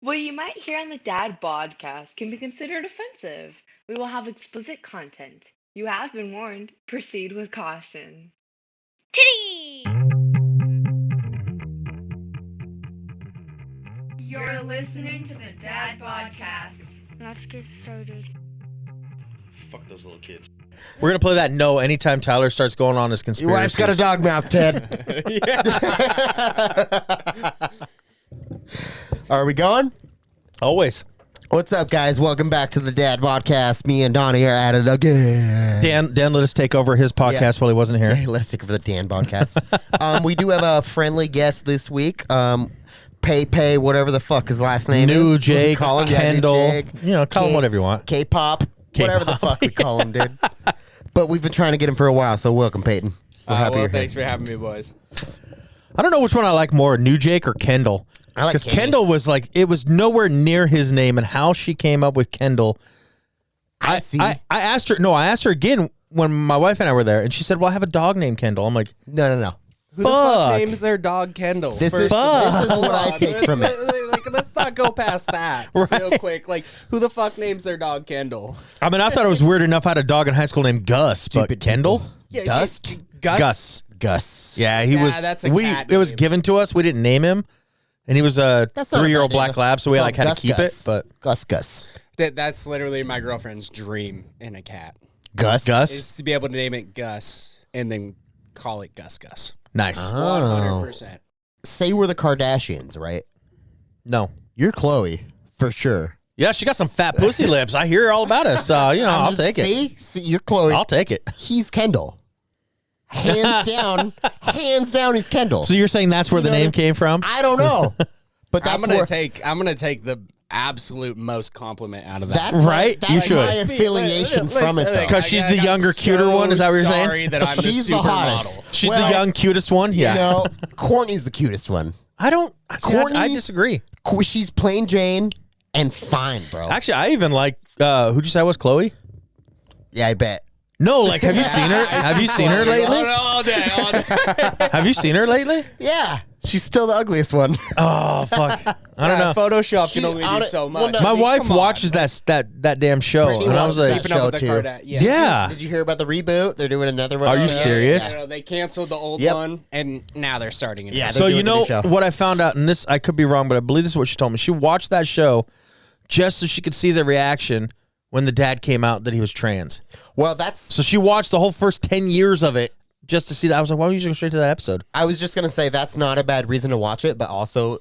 What you might hear on the Dad Podcast can be considered offensive. We will have explicit content. You have been warned. Proceed with caution. Titty! You're listening to the Dad Podcast. Let's get started. Fuck those little kids. We're going to play that no anytime Tyler starts going on his conspiracy. Your wife's got a dog mouth, Ted. Are we going? Always. What's up, guys? Welcome back to the Dad Podcast. Me and Donnie are at it again. Dan let us take over his podcast while he wasn't here. Hey, let's take over the Dan Podcast. We do have a friendly guest this week. Pay, whatever the fuck his last name New is. Jake, Call him Kendal. Jake. You know, call him whatever you want. K-pop. Whatever the fuck we call him, dude. But we've been trying to get him for a while, so welcome, Peyton. We're happy you're here. Thanks for having me, boys. I don't know which one I like more, New Jake or Kendal. I like Because Kenny. Kendal was like, it was nowhere near his name, and how she came up with Kendal. I see. I asked her again when my wife and I were there, and she said, well, I have a dog named Kendal. I'm like, No. Who the fuck Fuck. names their dog Kendall? This is what I take from it. Let's not go past that real quick. Like, who the fuck names their dog Kendall? I mean, I thought it was weird enough I had a dog in high school named Gus, Stupid but Kendal? people. Yeah, Dust? Gus. Yeah, Yeah, that's a cat it was name. given to us. We didn't name him. And he was a That's not a 3-year-old bad name, black though. lab, so we No, like had Gus, to keep Gus. it. But Gus. That's literally my girlfriend's dream in a cat. Gus? Is to be able to name it Gus and then call it Gus. nice. 100%. Say we're the Kardashians, right? No. You're Chloe, for sure. Yeah, she got some fat pussy lips. I hear all about it. So, you know, I'll just- take it. See, you're Chloe. I'll take it. He's Kendall. Hands down, he's Kendall. So you're saying that's where the know, name came from? I don't know, but that's I'm gonna where, take the absolute most compliment out of that. that's Right? That's You should. my affiliation from it, though. Because she's the younger, cuter one? Is that what you're saying? Sorry that I'm She's the the hottest. supermodel. She's Well, the young, cutest one? Yeah. You know, Courtney's the cutest one. I don't. See, I Courtney- disagree. She's plain Jane and fine, bro. Actually, I even like, who'd you say was Chloe? Yeah, I bet. No, like, have you seen her? Have you seen her lately? All day. Have you seen her lately? Yeah, she's still the ugliest one. Oh, fuck. I don't know. Photoshop She can only out do it- so well, much. no, My I mean, wife come on. watches that damn show, Brittany and I was watches like, that Keeping up show, with the too. Kardashians. yeah. Did you hear about the reboot? They're doing another one. Are you now. serious? Yeah, they canceled the old Yep. one, and now they're starting it. Yeah, So they're you doing a new know show. what I found out, and this I could be wrong, but I believe this is what she told me. She watched that show just so she could see the reaction when the dad came out that he was trans. Well, that's. So she watched the whole first 10 years of it just to see that. I was like, why don't you just go straight to that episode? I was just gonna say that's not a bad reason to watch it, but also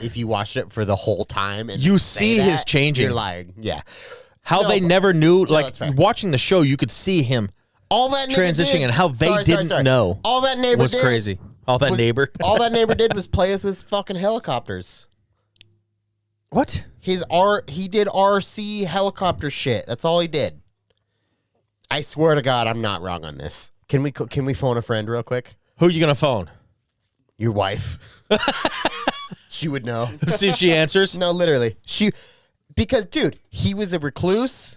if you watched it for the whole time and You say see that, his changing. you're lying. Yeah, How No, they but- never knew, like that's fair. watching the show, you could see him all that neighbor transitioning did, and how they didn't know All that neighbor was did crazy. All that was- neighbor. all that neighbor did was play with his fucking helicopters. What? He did RC helicopter shit. That's all he did. I swear to God, I'm not wrong on this. Can we phone a friend real quick? Who you gonna phone? Your wife. She would know. See if she answers. No, literally. Because, dude, he was a recluse.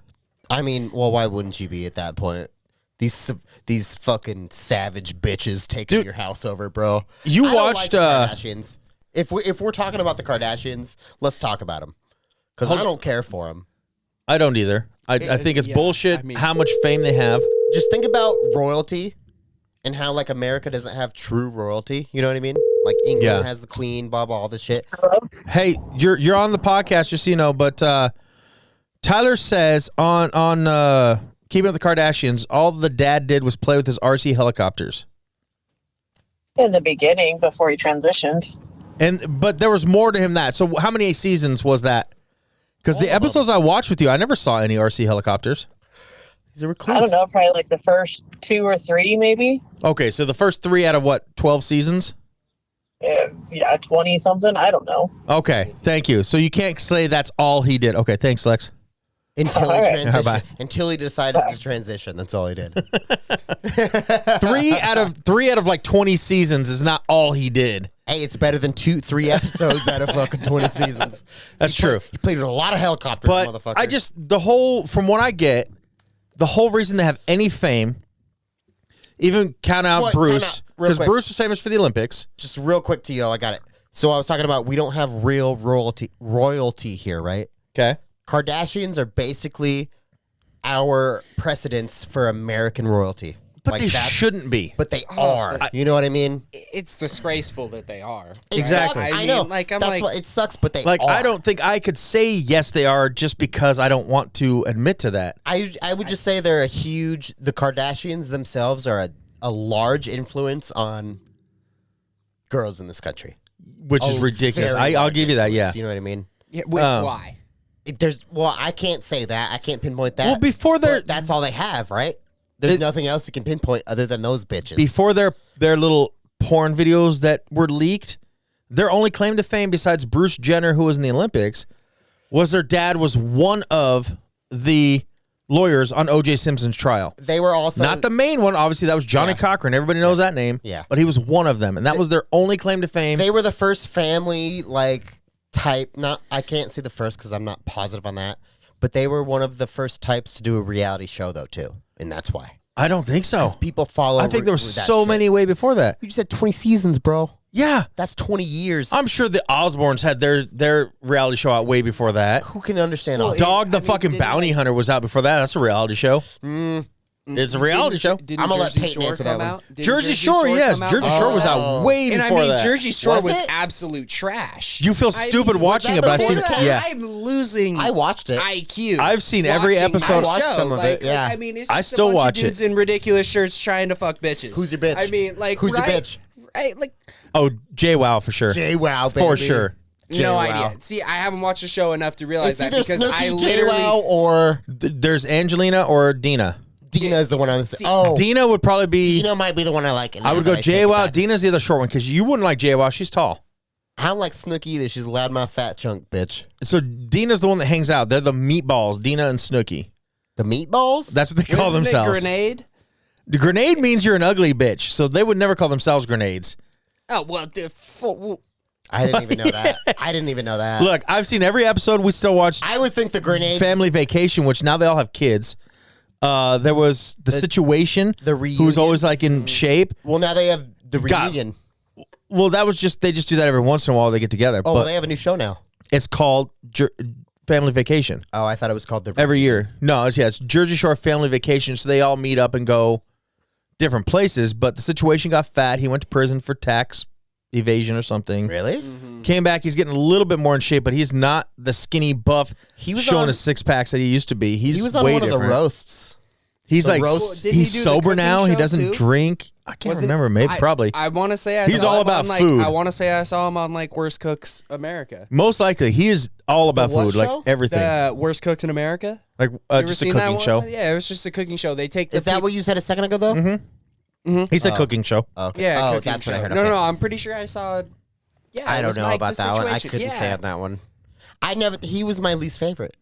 I mean, well, why wouldn't she be at that point? These fucking savage bitches taking Dude, your house over, bro. you I don't watched, like the Kardashians. If we're talking about the Kardashians, let's talk about them. Because I don't care for them. I don't either. I think it's yeah, bullshit I mean- how much fame they have. Just think about royalty and how, like, America doesn't have true royalty. You know what I mean? Like, England Yeah. has the queen, blah, blah, all this shit. Hey, you're on the podcast, just so you know, but Tyler says on Keeping Up with the Kardashians, all the dad did was play with his RC helicopters. In the beginning, before he transitioned. But there was more to him than that. So how many seasons was that? Because the All of them. episodes I watched with you, I never saw any RC helicopters. He's a recluse. I don't know, probably like the first 2 or 3, maybe. Okay, so the first 3 out of what, 12 seasons? Yeah, 20 something. I don't know. Okay, thank you. So you can't say that's all he did. Okay, thanks, Lex. Until he All right. transitioned. Bye. Until he decided to transition. That's all he did. 3 out of like 20 seasons is not all he did. Hey, it's better than 2-3 episodes out of fucking 20 seasons. That's true. He played with a lot of helicopters, But motherfucker. I just, from what I get, the whole reason they have any fame, even count out What? Time Bruce, out, real because quick. Bruce was famous for the Olympics. Just real quick to you, I got it. So I was talking about we don't have real royalty here, right? Okay. Kardashians are basically our precedents for American royalty. But they shouldn't be. But they are. You know what I mean? It's disgraceful that they are. Exactly. I know. Like, I'm That's like, why it sucks, but they Like, are. I don't think I could say yes, they are, just because I don't want to admit to that. I would just say they're the Kardashians themselves are a large influence on girls in this country. Which is ridiculous. Very I'll large give you that, yeah. influence, You know what I mean? yeah, why? I can't say that. I can't pinpoint that. Well, before they're- but that's all they have, right? There's nothing else you can pinpoint other than those bitches. Before their little porn videos that were leaked, their only claim to fame, besides Bruce Jenner, who was in the Olympics, was their dad was one of the lawyers on O.J. Simpson's trial. They were also Not the main one, obviously. That was Johnny Yeah. Cochran. Everybody knows that name. Yeah. But he was one of them, and that was their only claim to fame. They were the first family type. Not I can't say the first because I'm not positive on that. But they were one of the first types to do a reality show though too, and that's why. I don't think so. Because people follow. I think there was that so shit. many way before that. You just said 20 seasons, bro. Yeah. That's 20 years. I'm sure the Osbournes had their reality show out way before that. Who can understand all that? Dog the I mean, fucking didn't bounty hunter was out before that. That's a reality show. It's a reality show. Didn't I'm gonna let Jersey Peyton Shore answer that come one. out? Didn't Jersey Shore, yes. come out? Jersey Shore was out way And before I mean, that. Jersey Shore Was was it? absolute trash. You feel stupid watching it, but I've before seen that? yeah. I'm losing. I watched it. IQ. I've seen every watching episode. that I watched show. some of it, yeah. I mean, it's I just still a bunch watch of it. dudes in ridiculous shirts trying to fuck bitches. Who's your bitch? I mean, like, Who's your right, bitch? Right, like, Oh, JWoww for sure. JWoww, For baby. sure. no JWoww. idea. See, I haven't watched the show enough to realize It's that either because I Snooki, literally. JWoww, or There's Angelina or Dina. Dina is the one I was. See, Dina would probably be. Dina might be the one I like. I would go JWoww. Dina's the other short one because you wouldn't like JWoww. She's tall. I don't like Snooki either. She's a loudmouth fat chunk bitch. So Dina's the one that hangs out. They're the meatballs. Dina and Snooki. The meatballs? That's what they call Wasn't it themselves. Grenade. The grenade means you're an ugly bitch. So they would never call themselves grenades. Oh well, I didn't even know that. I didn't even know that. Look, I've seen every episode. We still watch I would think the grenade. Family Vacation, which now they all have kids. There was the situation. the Who was reunion. always like in shape. Well, now they have the God. reunion. Well, that was just they just do that every once in a while. They get together, Oh, but well, they have a new show now. it's called Family Vacation Oh, I thought it was called the. every year. No, it's Jersey Shore Family Vacation. So they all meet up and go different places. But the situation got fat. He went to prison for tax evasion or something. Really? Came back. He's getting a little bit more in shape, but he's not the skinny buff. He was showing on- his six packs that he used to be. He was on way one of different. the roasts. He's the like roast. Didn't he he's do the sober cooking now. He show, doesn't too? drink. I can't Was it- remember. Maybe probably. I want to say He's all about food. I want to say I saw him on like Worst Cooks America. Most likely, he is all about what food, show? like everything, The Worst Cooks in America. like You ever just a seen that cooking one? show. Yeah, it was just a cooking show. They take the Is that what you said a second ago, though? Mm-hmm. He's a cooking show. Okay. Yeah, Oh, cooking that's show. what I heard. No, Okay. no, I'm pretty sure I saw. Yeah, I it don't was know like about the that one. I situation. couldn't say Yeah. on that one. He was my least favorite.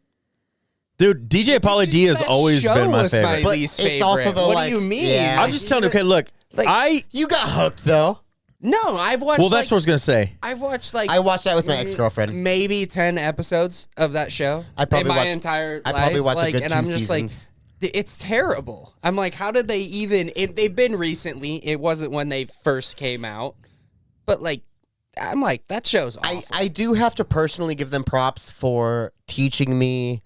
Dude, DJ Pauly D has That always show been my was favorite. But least it's favorite. also the, what like- do you mean? yeah. I'm just telling you. Okay, look, Like- You got hooked, though. No, I've watched. well, that's what I was gonna say. I've watched like. I watched that with my ex-girlfriend. Maybe 10 episodes of that show. I probably in my watched- entire I probably life, watched a like, good and 2 I'm just seasons. like, it's terrible. I'm like, how did they even? They've been recently. It wasn't when they first came out, but like, I'm like, that show's awful. I do have to personally give them props for teaching me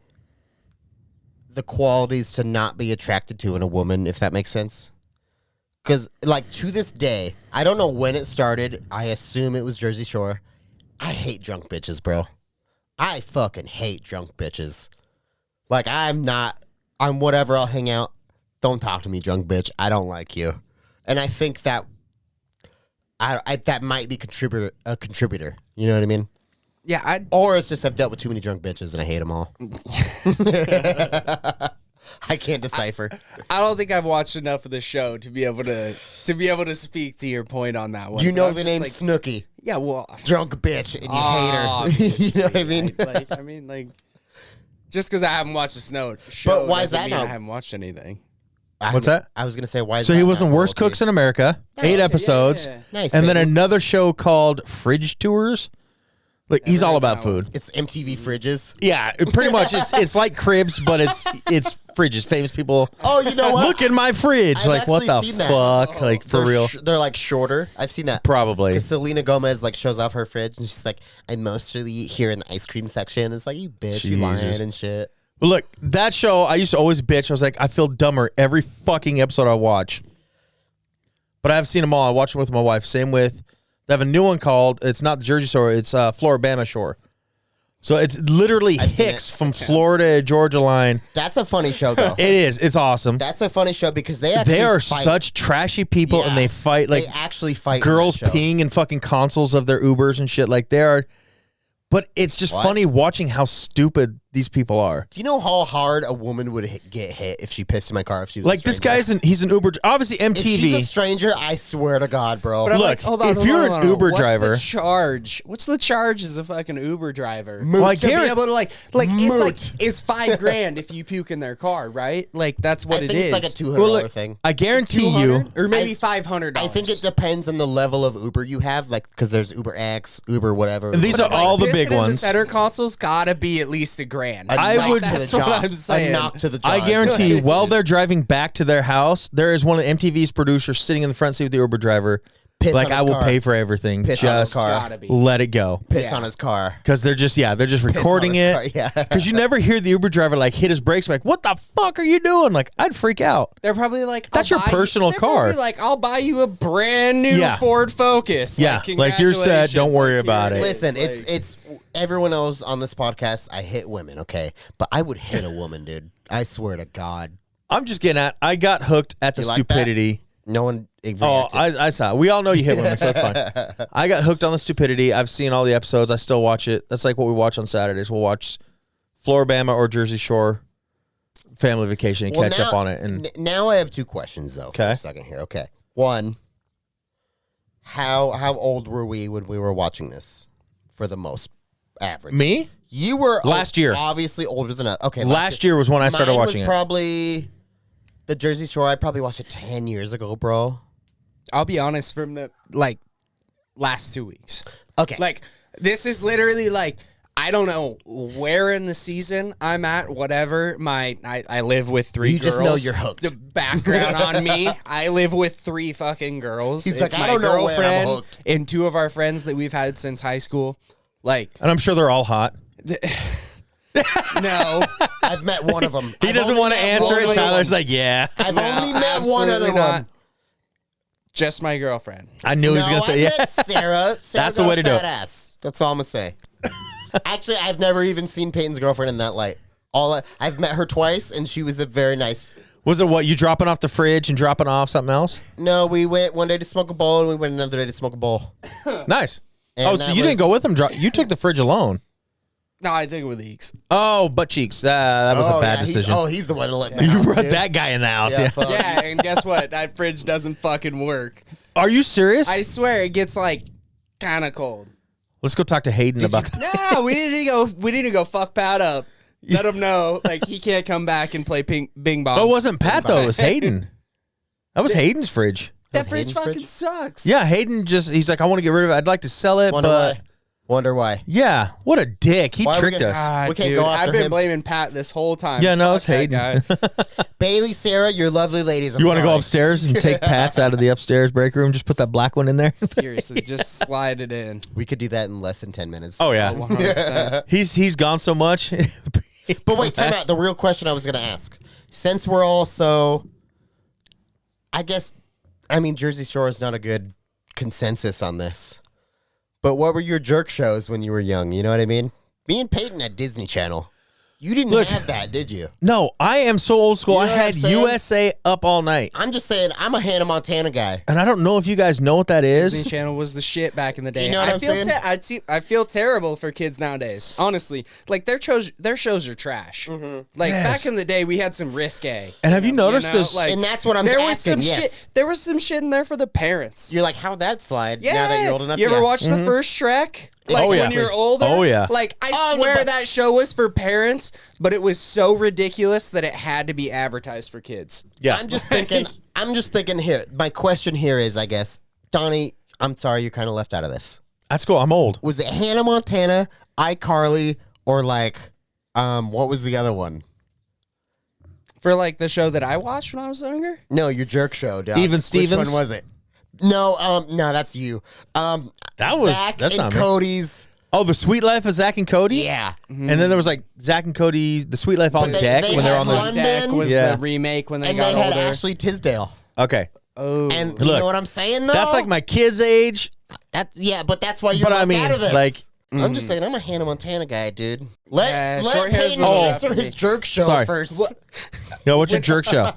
the qualities to not be attracted to in a woman, if that makes sense. Because, like, to this day, I don't know when it started. I assume it was Jersey Shore. I hate drunk bitches, bro. I fucking hate drunk bitches. Like, I'm whatever, I'll hang out. Don't talk to me, drunk bitch. I don't like you. And I think that that might be a contributor. You know what I mean? yeah, Or it's just I've dealt with too many drunk bitches and I hate them all. I can't decipher. I don't think I've watched enough of the show to be able to speak to your point on that one. You But know I'm the just name like, Snooki, yeah, well, drunk bitch, and you hate her. You know what I mean? like, just because I haven't watched the show, why is doesn't that mean I not- haven't watched anything. What's that? I was gonna say why. Is So that he not was in Worst royalty? Cooks in America, 8 episodes, yeah. Nice, and then baby. another show called Fridge Tours. Like he's Never all heard about that food. one. It's MTV fridges. Yeah, pretty much. It's like Cribs, but it's fridges. Famous people. Oh, you know what? Look in my fridge. I've like what the actually seen that. fuck? Like for They're real? they're like shorter. I've seen that. Probably. Because Selena Gomez like shows off her fridge and she's like, I mostly eat here in the ice cream section. It's like, you bitch, you lying Jesus. and shit. But look, that show, I used to always bitch. I was like, I feel dumber every fucking episode I watch. But I've seen them all. I watch them with my wife. Same with, they have a new one called, it's not the Jersey Shore, it's Floribama Shore. So it's literally I've seen Hicks it. from Florida to Georgia line. That's a funny show though. It is. It's awesome. That's a funny show because they actually They are fight. such trashy people, and Yeah. they fight like they actually fight girls in that show. peeing in fucking consoles of their Ubers and shit. Like they are. But it's just What? funny watching how stupid these people are. Do you know how hard a woman would get hit if she pissed in my car if she was Like a this stranger? he's an Uber. Obviously If she's a MTV. stranger, I swear to God, bro. But I'm Look, like, hold on, if hold you're on, an hold on. Uber What's driver- the charge? What's the charge as a fucking Uber driver? Moot. Well, I To be guarantee. able to like Moot. it's $5,000 if you puke in their car, right? Like that's what I it think is. it's like a $200 Well, look, thing. I guarantee you. 200? Or maybe $500. I think it depends on the level of Uber you have, like because there's Uber X, Uber whatever. And these But are all the Pissing big in ones. The center console's gotta be at least $1,000. a I knock would- to the That's what jaw. I'm saying. A knock to the jaw. I guarantee you, while they're driving back to their house, there is one of MTV's producers sitting in the front seat with the Uber driver. Piss Like on his I will car. pay for everything. Piss on his Just car. Gotta be. let it go. Piss Yeah. on his car. Because they're just recording his it. car, yeah. Because you never hear the Uber driver like hit his brakes. Like, what the fuck are you doing? Like, I'd freak out. They're probably like, That's I'll your buy you- personal they're probably car. Like, I'll buy you a brand new Yeah. Ford Focus. Yeah, like you're said, don't congratulations. worry Like, about here it. Listen, is. it's everyone knows on this podcast I hit women, okay? But I would hit a woman, dude. I swear to God. I'm just getting at. I got hooked at the You like that? stupidity. No one Oh, reacted. I saw it. We all know you hit women, so that's fine. I got hooked on the stupidity. I've seen all the episodes. I still watch it. That's like what we watch on Saturdays. We'll watch Floribama or Jersey Shore family vacation and Well, catch up on it. And now I have two questions though. For Okay. a second here. Okay. One. How old were we when we were watching this? For the most average. me, You were Last year. obviously older than us. Okay. last year was when I started Mine watching was it. probably the Jersey Shore. I probably watched it 10 years ago, bro. I'll be honest, from the last 2 weeks. Okay. Like, this is literally like, I don't know where in the season I'm at, whatever. I live with three You girls. just know you're hooked. The background on me, I live with 3 fucking girls. He's It's like, I my don't know when I'm girlfriend hooked. and 2 of our friends that we've had since high school. Like, And I'm sure they're all hot. no. I've met one of them. He doesn't want to answer it. Tyler's like, yeah. I've No, only met one other absolutely not. one. Just my girlfriend. I knew he was No, going to say, I yeah. met Sarah. Sarah's That's the got way a to do fat it. Ass. That's all I'm gonna say. Actually, I've never even seen Peyton's girlfriend in that light. I've met her twice, and she was a very nice. Was it what, you dropping off the fridge and dropping off something else? No, we went one day to smoke a bowl, and we went another day to smoke a bowl. Nice. And Oh, so that you didn't was- go with them. You took the fridge alone. No, I think it with Eeks. Oh, butt cheeks. That was a bad yeah, decision. He's the one to let me. You brought that guy in the house. Yeah, Yeah. fuck. Yeah, and guess what? That fridge doesn't fucking work. Are you serious? I swear it gets like kind of cold. Let's go talk to Hayden about that. No, we need to go fuck Pat up. Let him know like he can't come back and play Bing Bong. Oh, it wasn't Pat, though. It was Hayden. That was Hayden's fridge. that was fridge Hayden's fucking fridge? sucks. Yeah, Hayden he's like, I want to get rid of it. I'd like to sell it, but Wonder why. yeah, what a dick. He Why are we tricked gonna- us. Ah, We can't dude, go after I've been him. blaming Pat this whole time. Yeah, no, Fuck it's that Hayden. guy. Bailey, Sarah, you're lovely ladies. I'm You want to go sorry. upstairs and take Pat's out of the upstairs break room? Just put that black one in there. Seriously, just slide it in. We could do that in less than 10 minutes. Oh yeah, 100%. he's gone so much. But wait, time out. The real question I was going to ask. Since we're all so, I mean, Jersey Shore is not a good consensus on this. But what were your jerk shows when you were young? You know what I mean? Me and Peyton at Disney Channel. You didn't Look. have that, did you? No, I am so old school. You know I what had I'm saying? USA up all night, I'm just saying, I'm a Hannah Montana guy. and I don't know if you guys know what that Disney is. Channel was the shit back in the day. You know what I I'm feel saying? I feel terrible for kids nowadays. Honestly, like their shows are trash. Like Yes. back in the day, we had some risque. And have you noticed this- Like, And that's what I'm there was asking, some yes. shit. There was some shit in there for the parents. You're like, how'd that slide Yeah. now that you're old enough? You ever Yeah. watch the first Shrek? Like Oh, yeah. when you're older? Oh, yeah. Like I Oh, swear but- that show was for parents, but it was so ridiculous that it had to be advertised for kids. Yeah, I'm just thinking here. My question here is, I guess, Donnie, I'm sorry you're kind of left out of this. That's cool. I'm old. Was it Hannah Montana, iCarly, or like, what was the other one? For like the show that I watched when I was younger? No, your jerk show, dog. Even Stevens? Which one was it? No, no, that's you. That's Zach not and me. Cody's. Oh, the Sweet Life of Zach and Cody. Yeah. And then there was like Zach and Cody, the Sweet Life on But deck they when they're had on the. London. Deck was Yeah. the remake when they And got they had older. Ashley Tisdale. Okay, Oh. And you Look, know what I'm saying, though? that's like my kid's age. But that's why you're But I left mean, out of this. like, I'm just saying, I'm a Hannah Montana guy, dude. Let short hair's Peyton not answer enough for his me. jerk show Sorry. first. Yo, what's your jerk show?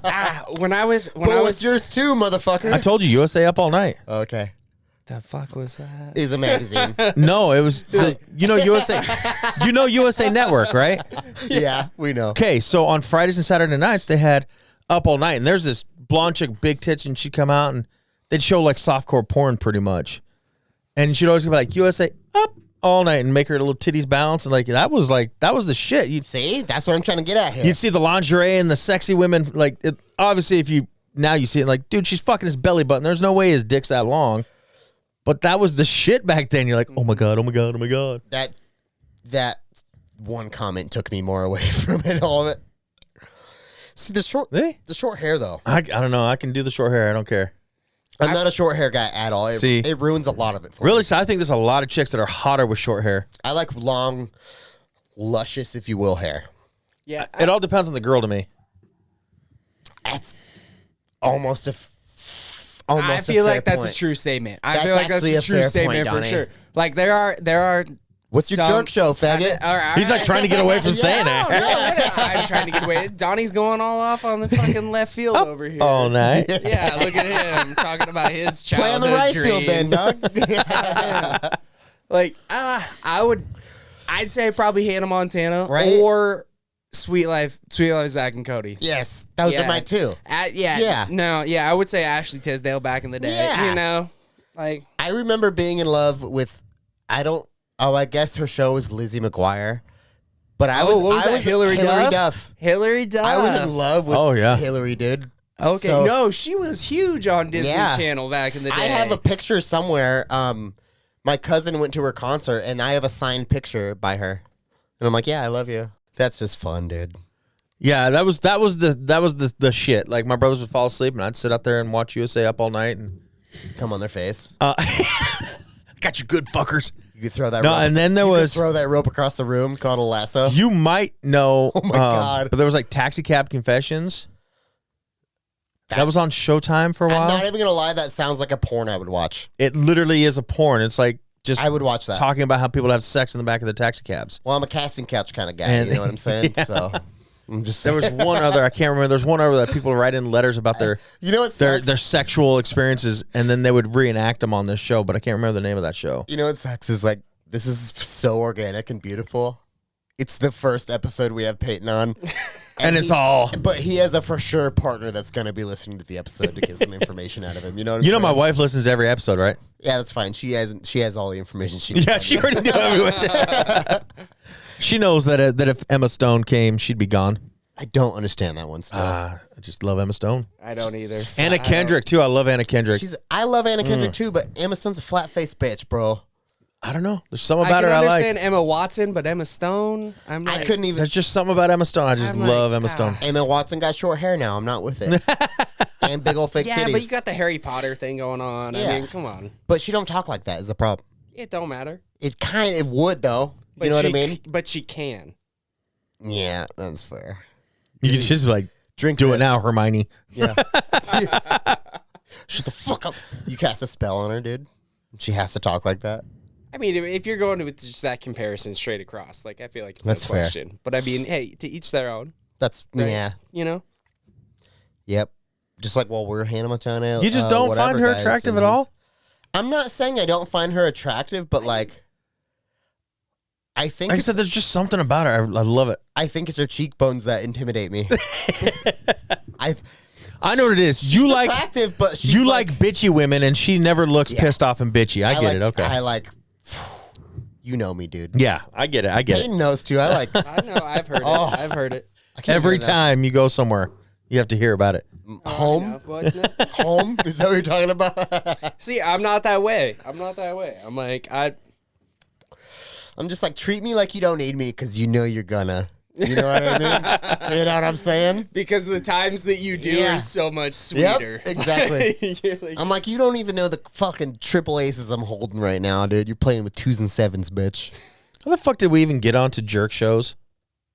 When I was yours too, motherfucker. I told you, USA Up All Night. Okay. the fuck was that? Is a magazine. No, it was USA. USA Network, right? Yeah, we know. Okay, so on Fridays and Saturday nights they had Up All Night, and there's this blonde chick, big tits, and she'd come out and they'd show like softcore porn pretty much, and she'd always be like USA Up All Night and make her little titties bounce, and like that was the shit. See, that's what I'm trying to get at here. You'd see the lingerie and the sexy women. Like, obviously, if you see it, like, dude, she's fucking his belly button. There's no way his dick's that long. But that was the shit back then. You're like, oh my god, oh my god, oh my god. That one comment took me more away from it, all of it. See the short hair though. I don't know. I can do the short hair. I don't care. I'm not a short hair guy at all. It ruins a lot of it for me. Really, so I think there's a lot of chicks that are hotter with short hair. I like long, luscious, if you will, hair. Yeah. It all depends on the girl to me. That's almost a I feel like that's point. a true statement. I That's feel like that's actually a a true fair statement point, for Donnie. sure. Like there are What's your some- jerk show, faggot? All right, He's like trying to get away from saying No, that. I'm trying to get away. Donnie's going all off on the fucking left field over here. All night. Yeah, look at him talking about his Play on childhood the right dreams. field then, dog. Like, I'd say probably Hannah Montana Right? or Sweet Life Zach and Cody. Yes, those are mine too. Yeah. No, yeah, I would say Ashley Tisdale back in the day. Yeah. You know, like I remember being in love with, I guess her show was Lizzie McGuire. But I was, what was I that, was Hillary Duff? Duff. Hilary Duff. I was in love with Hillary, dude. Okay, So, no, she was huge on Disney Yeah. Channel back in the day. I have a picture somewhere. My cousin went to her concert, and I have a signed picture by her. And I'm like, yeah, I love you. That's just fun, dude. Yeah, that was the shit. Like my brothers would fall asleep, and I'd sit up there and watch USA Up All Night, and Come on their face. got you good fuckers. You could throw that. No, rope. and then there you could was throw that rope across the room called a lasso. you might know. Oh my God. But there was like Taxi Cab Confessions. That was on Showtime for a I'm while. not even gonna lie. That sounds like a porn I would watch. It literally is a porn. It's like just I would watch that. talking about how people have sex in the back of the taxi cabs. Well, I'm a casting couch kind of guy. And- You know what I'm saying? Yeah. So I'm just There saying. was one other, I can't remember. There's one other that people write in letters about their You know what their sucks? their sexual experiences, and then they would reenact them on this show. But I can't remember the name of that show. You know what sucks is like this is so organic and beautiful. It's the first episode we have Peyton on, And it's all. But he has a for sure partner that's going to be listening to the episode to get some information out of him. You know what I'm You know, saying? my wife listens to every episode, right? Yeah, that's fine. She has all the information she needs. Yeah, she already knew everyone. She knows that if Emma Stone came, she'd be gone. I don't understand that one still. I just love Emma Stone. I don't either. Anna Kendrick too. I love Anna Kendrick. I love Anna Kendrick too, but Emma Stone's a flat faced bitch, bro. I don't know. There's something I about can her I understand like. Emma Watson, but Emma Stone, I'm like, I couldn't even. There's just something about Emma Stone. I just I'm like, love Emma Stone. Emma Watson got short hair now. I'm not with it. And big old fake yeah, titties. but you got the Harry Potter thing going on. Yeah. I mean, come on. But she don't talk like that is the problem. It don't matter. It would though. But You know what I she mean? But she can. Yeah, that's fair. You can just like Drink do this. it now, Hermione. Yeah. Shut the fuck up. You cast a spell on her, dude. She has to talk like that. I mean, if you're going with just that comparison straight across, like I feel like it's That's no fair. question. But I mean, hey, to each their own. That's Right? yeah. You know. Yep. Just like we're Hannah Montana. You just don't whatever find her guys, attractive and at all? I'm not saying I don't find her attractive, but like I think Like I it's, said, there's just something about her. I love it. I think it's her cheekbones that intimidate me. I know what it is. You like attractive, but she's you like bitchy women, and she never looks Yeah. pissed off and bitchy. I get like, it. Okay. I like. You know me, dude. Yeah, I get it. I get it. Peyton knows too. I like. I know. I've heard Oh. it. I've heard it. I can't Every get enough. time you go somewhere, you have to hear about it. Home? What? Home? Is that what you're talking about? See, I'm not that way. I'm like, I'm just like, treat me like you don't need me because you know you're gonna. You know what I mean? You know what I'm saying? because the times that you do Yeah. are so much sweeter. Yep, exactly. You're like, I'm like, you don't even know the fucking triple aces I'm holding right now, dude. You're playing with 2s and 7s, bitch. How the fuck did we even get onto jerk shows?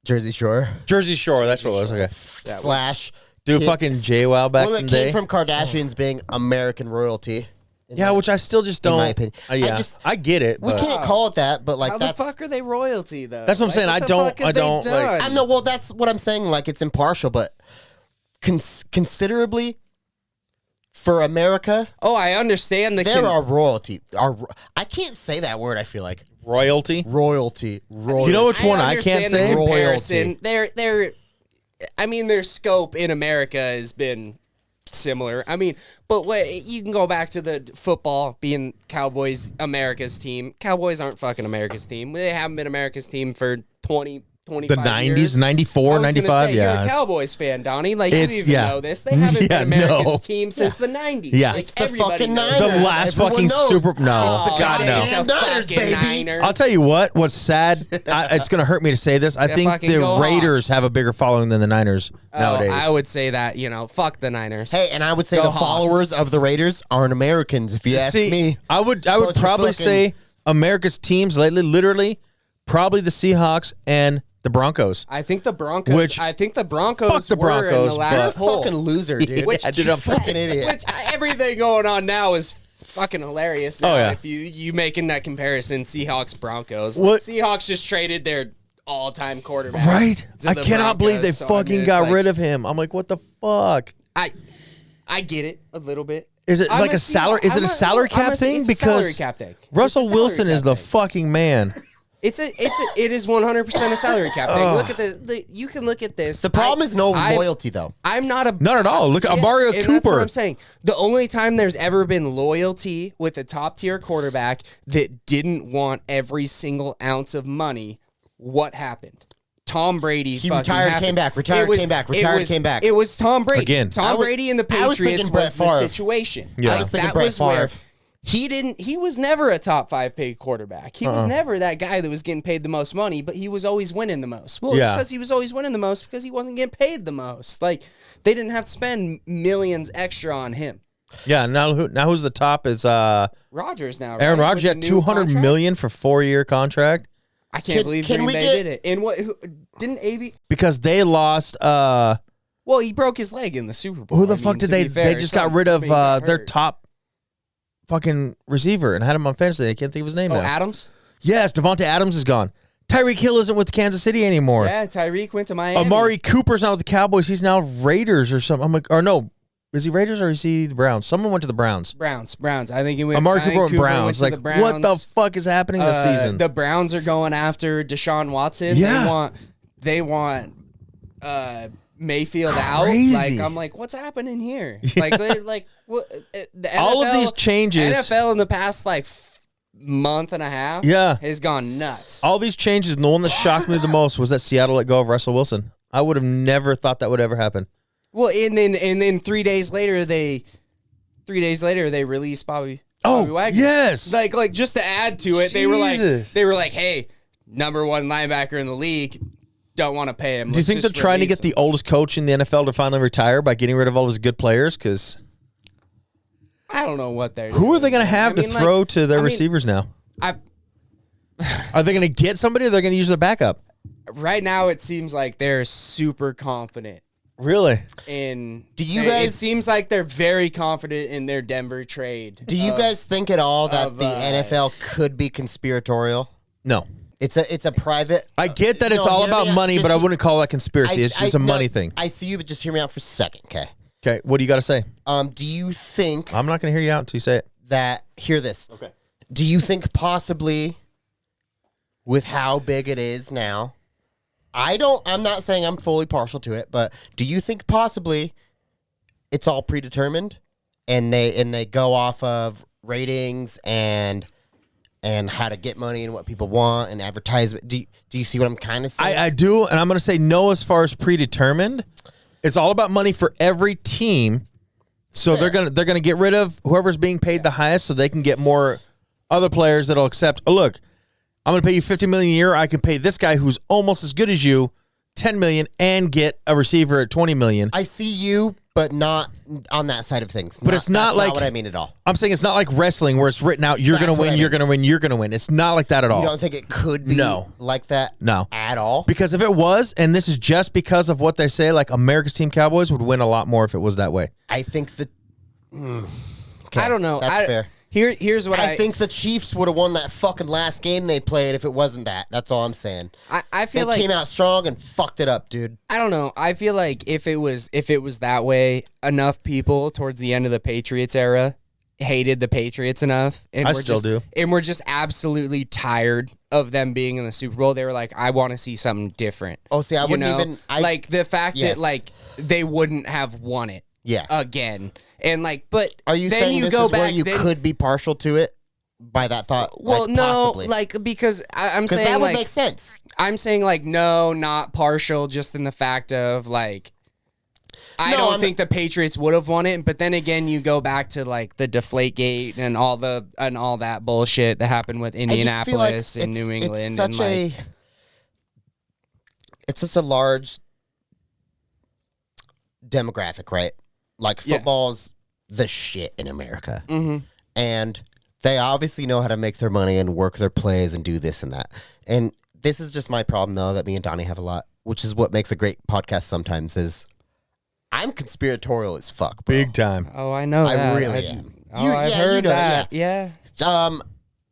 Jersey Shore. Jersey Shore, that's what it was. Okay. Slash. Dude, kid- fucking JWoww back well, in it the day. came from Kardashians being American royalty. Yeah, which I still just in don't. my opinion. Yeah, I get it. We but can't call it that, but like how that's. the fuck are they royalty though? That's what I'm saying. What I the don't- fuck have I they don't, like- done? I know. Well, that's what I'm saying. Like it's impartial, but considerably for America, Oh, I understand the. there are royalty. I can't say that word. I feel like royalty. royalty. You know which one I can't understand say? the comparison. Royalty. I mean, their scope in America has been similar. I mean, but what you can go back to the football being Cowboys America's team. Cowboys aren't fucking America's team. They haven't been America's team for 20, 25 The 90s, years. 94, I was gonna 95, say, yeah, You're a it's- Cowboys fan, Donnie. Like, you It's- even yeah. know this. They haven't Yeah, been America's no. team since the 90s. Yeah. Like, It's the everybody fucking knows Niners. The last Everyone fucking knows. Super. No, It's the God, no. goddamn The Niners, fucking baby. Niners. I'll tell you what's sad. It's going to hurt me to say this. I Yeah, think fucking the go Raiders Hawks. have a bigger following than the Niners nowadays. I would say that, fuck the Niners. Hey, and I would say Go the Hawks. followers of the Raiders aren't Americans. If you ask See, me, I would Bunch of probably fucking- say America's teams lately, literally, probably the Seahawks and the Broncos. I think the Broncos. Which- I think the Broncos fuck the were in Broncos, the you're a last poll. fucking loser, dude. Which- You're dude, a I'm fucking idiot. Which everything going on now is fucking hilarious. Now Oh, yeah. if you making that comparison, Seahawks Broncos. What- Seahawks just traded their all-time quarterback. Right? to I the cannot believe they Broncos, so, I mean, fucking it's got like- rid of him. I'm like, what the fuck? I get it a little bit. Is it I'm like a salary? Is it a salary cap thing? It's a salary Because cap thing. Russell It's a salary Wilson is cap the thing. fucking man. It is 100% a salary cap thing. Look at the you can look at this. The problem is no loyalty, though. I'm not a Not at all. Look at Mario and That's what Cooper. I'm saying. The only time there's ever been loyalty with a top tier quarterback that didn't want every single ounce of money, what happened? Tom Brady. He fucking retired, happened. came back, retired, It was- came back, it retired, was- came back. It was Tom Brady. Again. Tom Brady and the I was Patriots thinking Brett was the Favre. situation. Yeah. I was thinking that Brett was where Favre. he was never a top 5 paid quarterback. He was never that guy that was getting paid the most money, but he was always winning the most. Well, Yeah. it's because he was always winning the most because he wasn't getting paid the most. Like they didn't have to spend millions extra on him. Yeah, now who's the top is Rodgers now. Aaron right? Rodgers. With Got the new 200 contract? million for 4-year contract I can't believe can Green we Bay get- did it. And what didn't AB? because they lost. Well, he broke his leg in the Super Bowl. Who the I fuck mean, did to they? be fair, They just got rid of somebody got their hurt. top fucking receiver and had him on fantasy. I can't think of his name Oh, now. Adams. Yes, Devontae Adams is gone. Tyreek Hill isn't with Kansas City anymore. Yeah, Tyreek went to Miami. Amari Cooper's not with the Cowboys. He's now Raiders or something. I'm like, or no, is he Raiders or is he the Browns? Someone went to the Browns. Browns. I think he went. Amari I think Cooper and went Browns. to Like, the Browns. what the fuck is happening this season? The Browns are going after Deshaun Watson. Yeah. They want Mayfield out. Crazy. Like I'm like, what's happening here? Like they like what the NFL, All of these changes. NFL in the past like month and a half Yeah. has gone nuts. All these changes, and the one that shocked me the most was that Seattle let go of Russell Wilson. I would have never thought that would ever happen. Well, and then 3 days later they released Bobby Wagner. yes. Like just to add to it, Jesus. they were like, hey, number 1 linebacker in the league, don't want to pay him. Do you think they're trying to get the oldest coach in the NFL to finally retire by getting rid of all his good players? Because I don't know what they're. who are they going to have to throw to their I mean, receivers now? I Are they going to get somebody or they're going to use their backup? right now it seems like they're super confident Really? in. Do you It guys- seems like they're very confident in their Denver trade. Do you guys think at all that of, the NFL could be conspiratorial? No. It's a private. I get that it's no, all hear me about out. money, Just but I hear- wouldn't call that conspiracy. It's just a no, money thing. I see you, but just hear me out for a second, okay? Okay, what do you got to say? Do you think I'm not going to hear you out until you say it. that? Hear this. Okay. Do you think possibly, with how big it is now, I'm not saying I'm fully partial to it, but do you think possibly it's all predetermined, and they go off of ratings and how to get money and what people want and advertisement? Do you see what I'm kind of saying? I do, and I'm going to say no as far as predetermined. It's all about money for every team. So they're gonna get rid of whoever's being paid the highest, so they can get more other players that'll accept. Oh, look, I'm gonna pay you $50 million a year. I can pay this guy who's almost as good as you $10 million and get a receiver at $20 million. I see you, but not on that side of things. But it's not that's like not what I mean at all. I'm saying it's not like wrestling where it's written out. You're That's gonna what win. I You're mean. gonna win. You're gonna win. It's not like that at all. You don't think it could be like that? No. At all? Because if it was, and this is just because of what they say, like America's Team Cowboys would win a lot more if it was that way. I think that. Okay, I don't know. That's fair. Here's what I think the Chiefs would have won that fucking last game they played if it wasn't that. That's all I'm saying. I They feel like came out strong and fucked it up, dude. I don't know. I feel like if it was that way, enough people towards the end of the Patriots era hated the Patriots enough, and I we're still just, do. and we're just absolutely tired of them being in the Super Bowl. They were like, I want to see something different. Oh, see, I You wouldn't know? even. like the fact Yes. that like they wouldn't have won it Yeah. again, and like, but Are you then saying you this go is back, where you then- could be partial to it by that thought? Well, like, no, possibly. like because I'm because saying that would like make sense. I'm saying like no, not partial, just in the fact of like I No, don't think the Patriots would have won it, but then again you go back to like the Deflategate and all that bullshit that happened with I just feel like Indianapolis and New England It's such and like it's such a large demographic, right? Like Yeah. football's the shit in America. Mhm. And they obviously know how to make their money and work their plays and do this and that. And this is just my problem, though, that me and Donnie have a lot, which is what makes a great podcast sometimes, is I'm conspiratorial as fuck, bro. Big time. Oh, I know I that. really am. Oh, I've you heard know that. Yeah.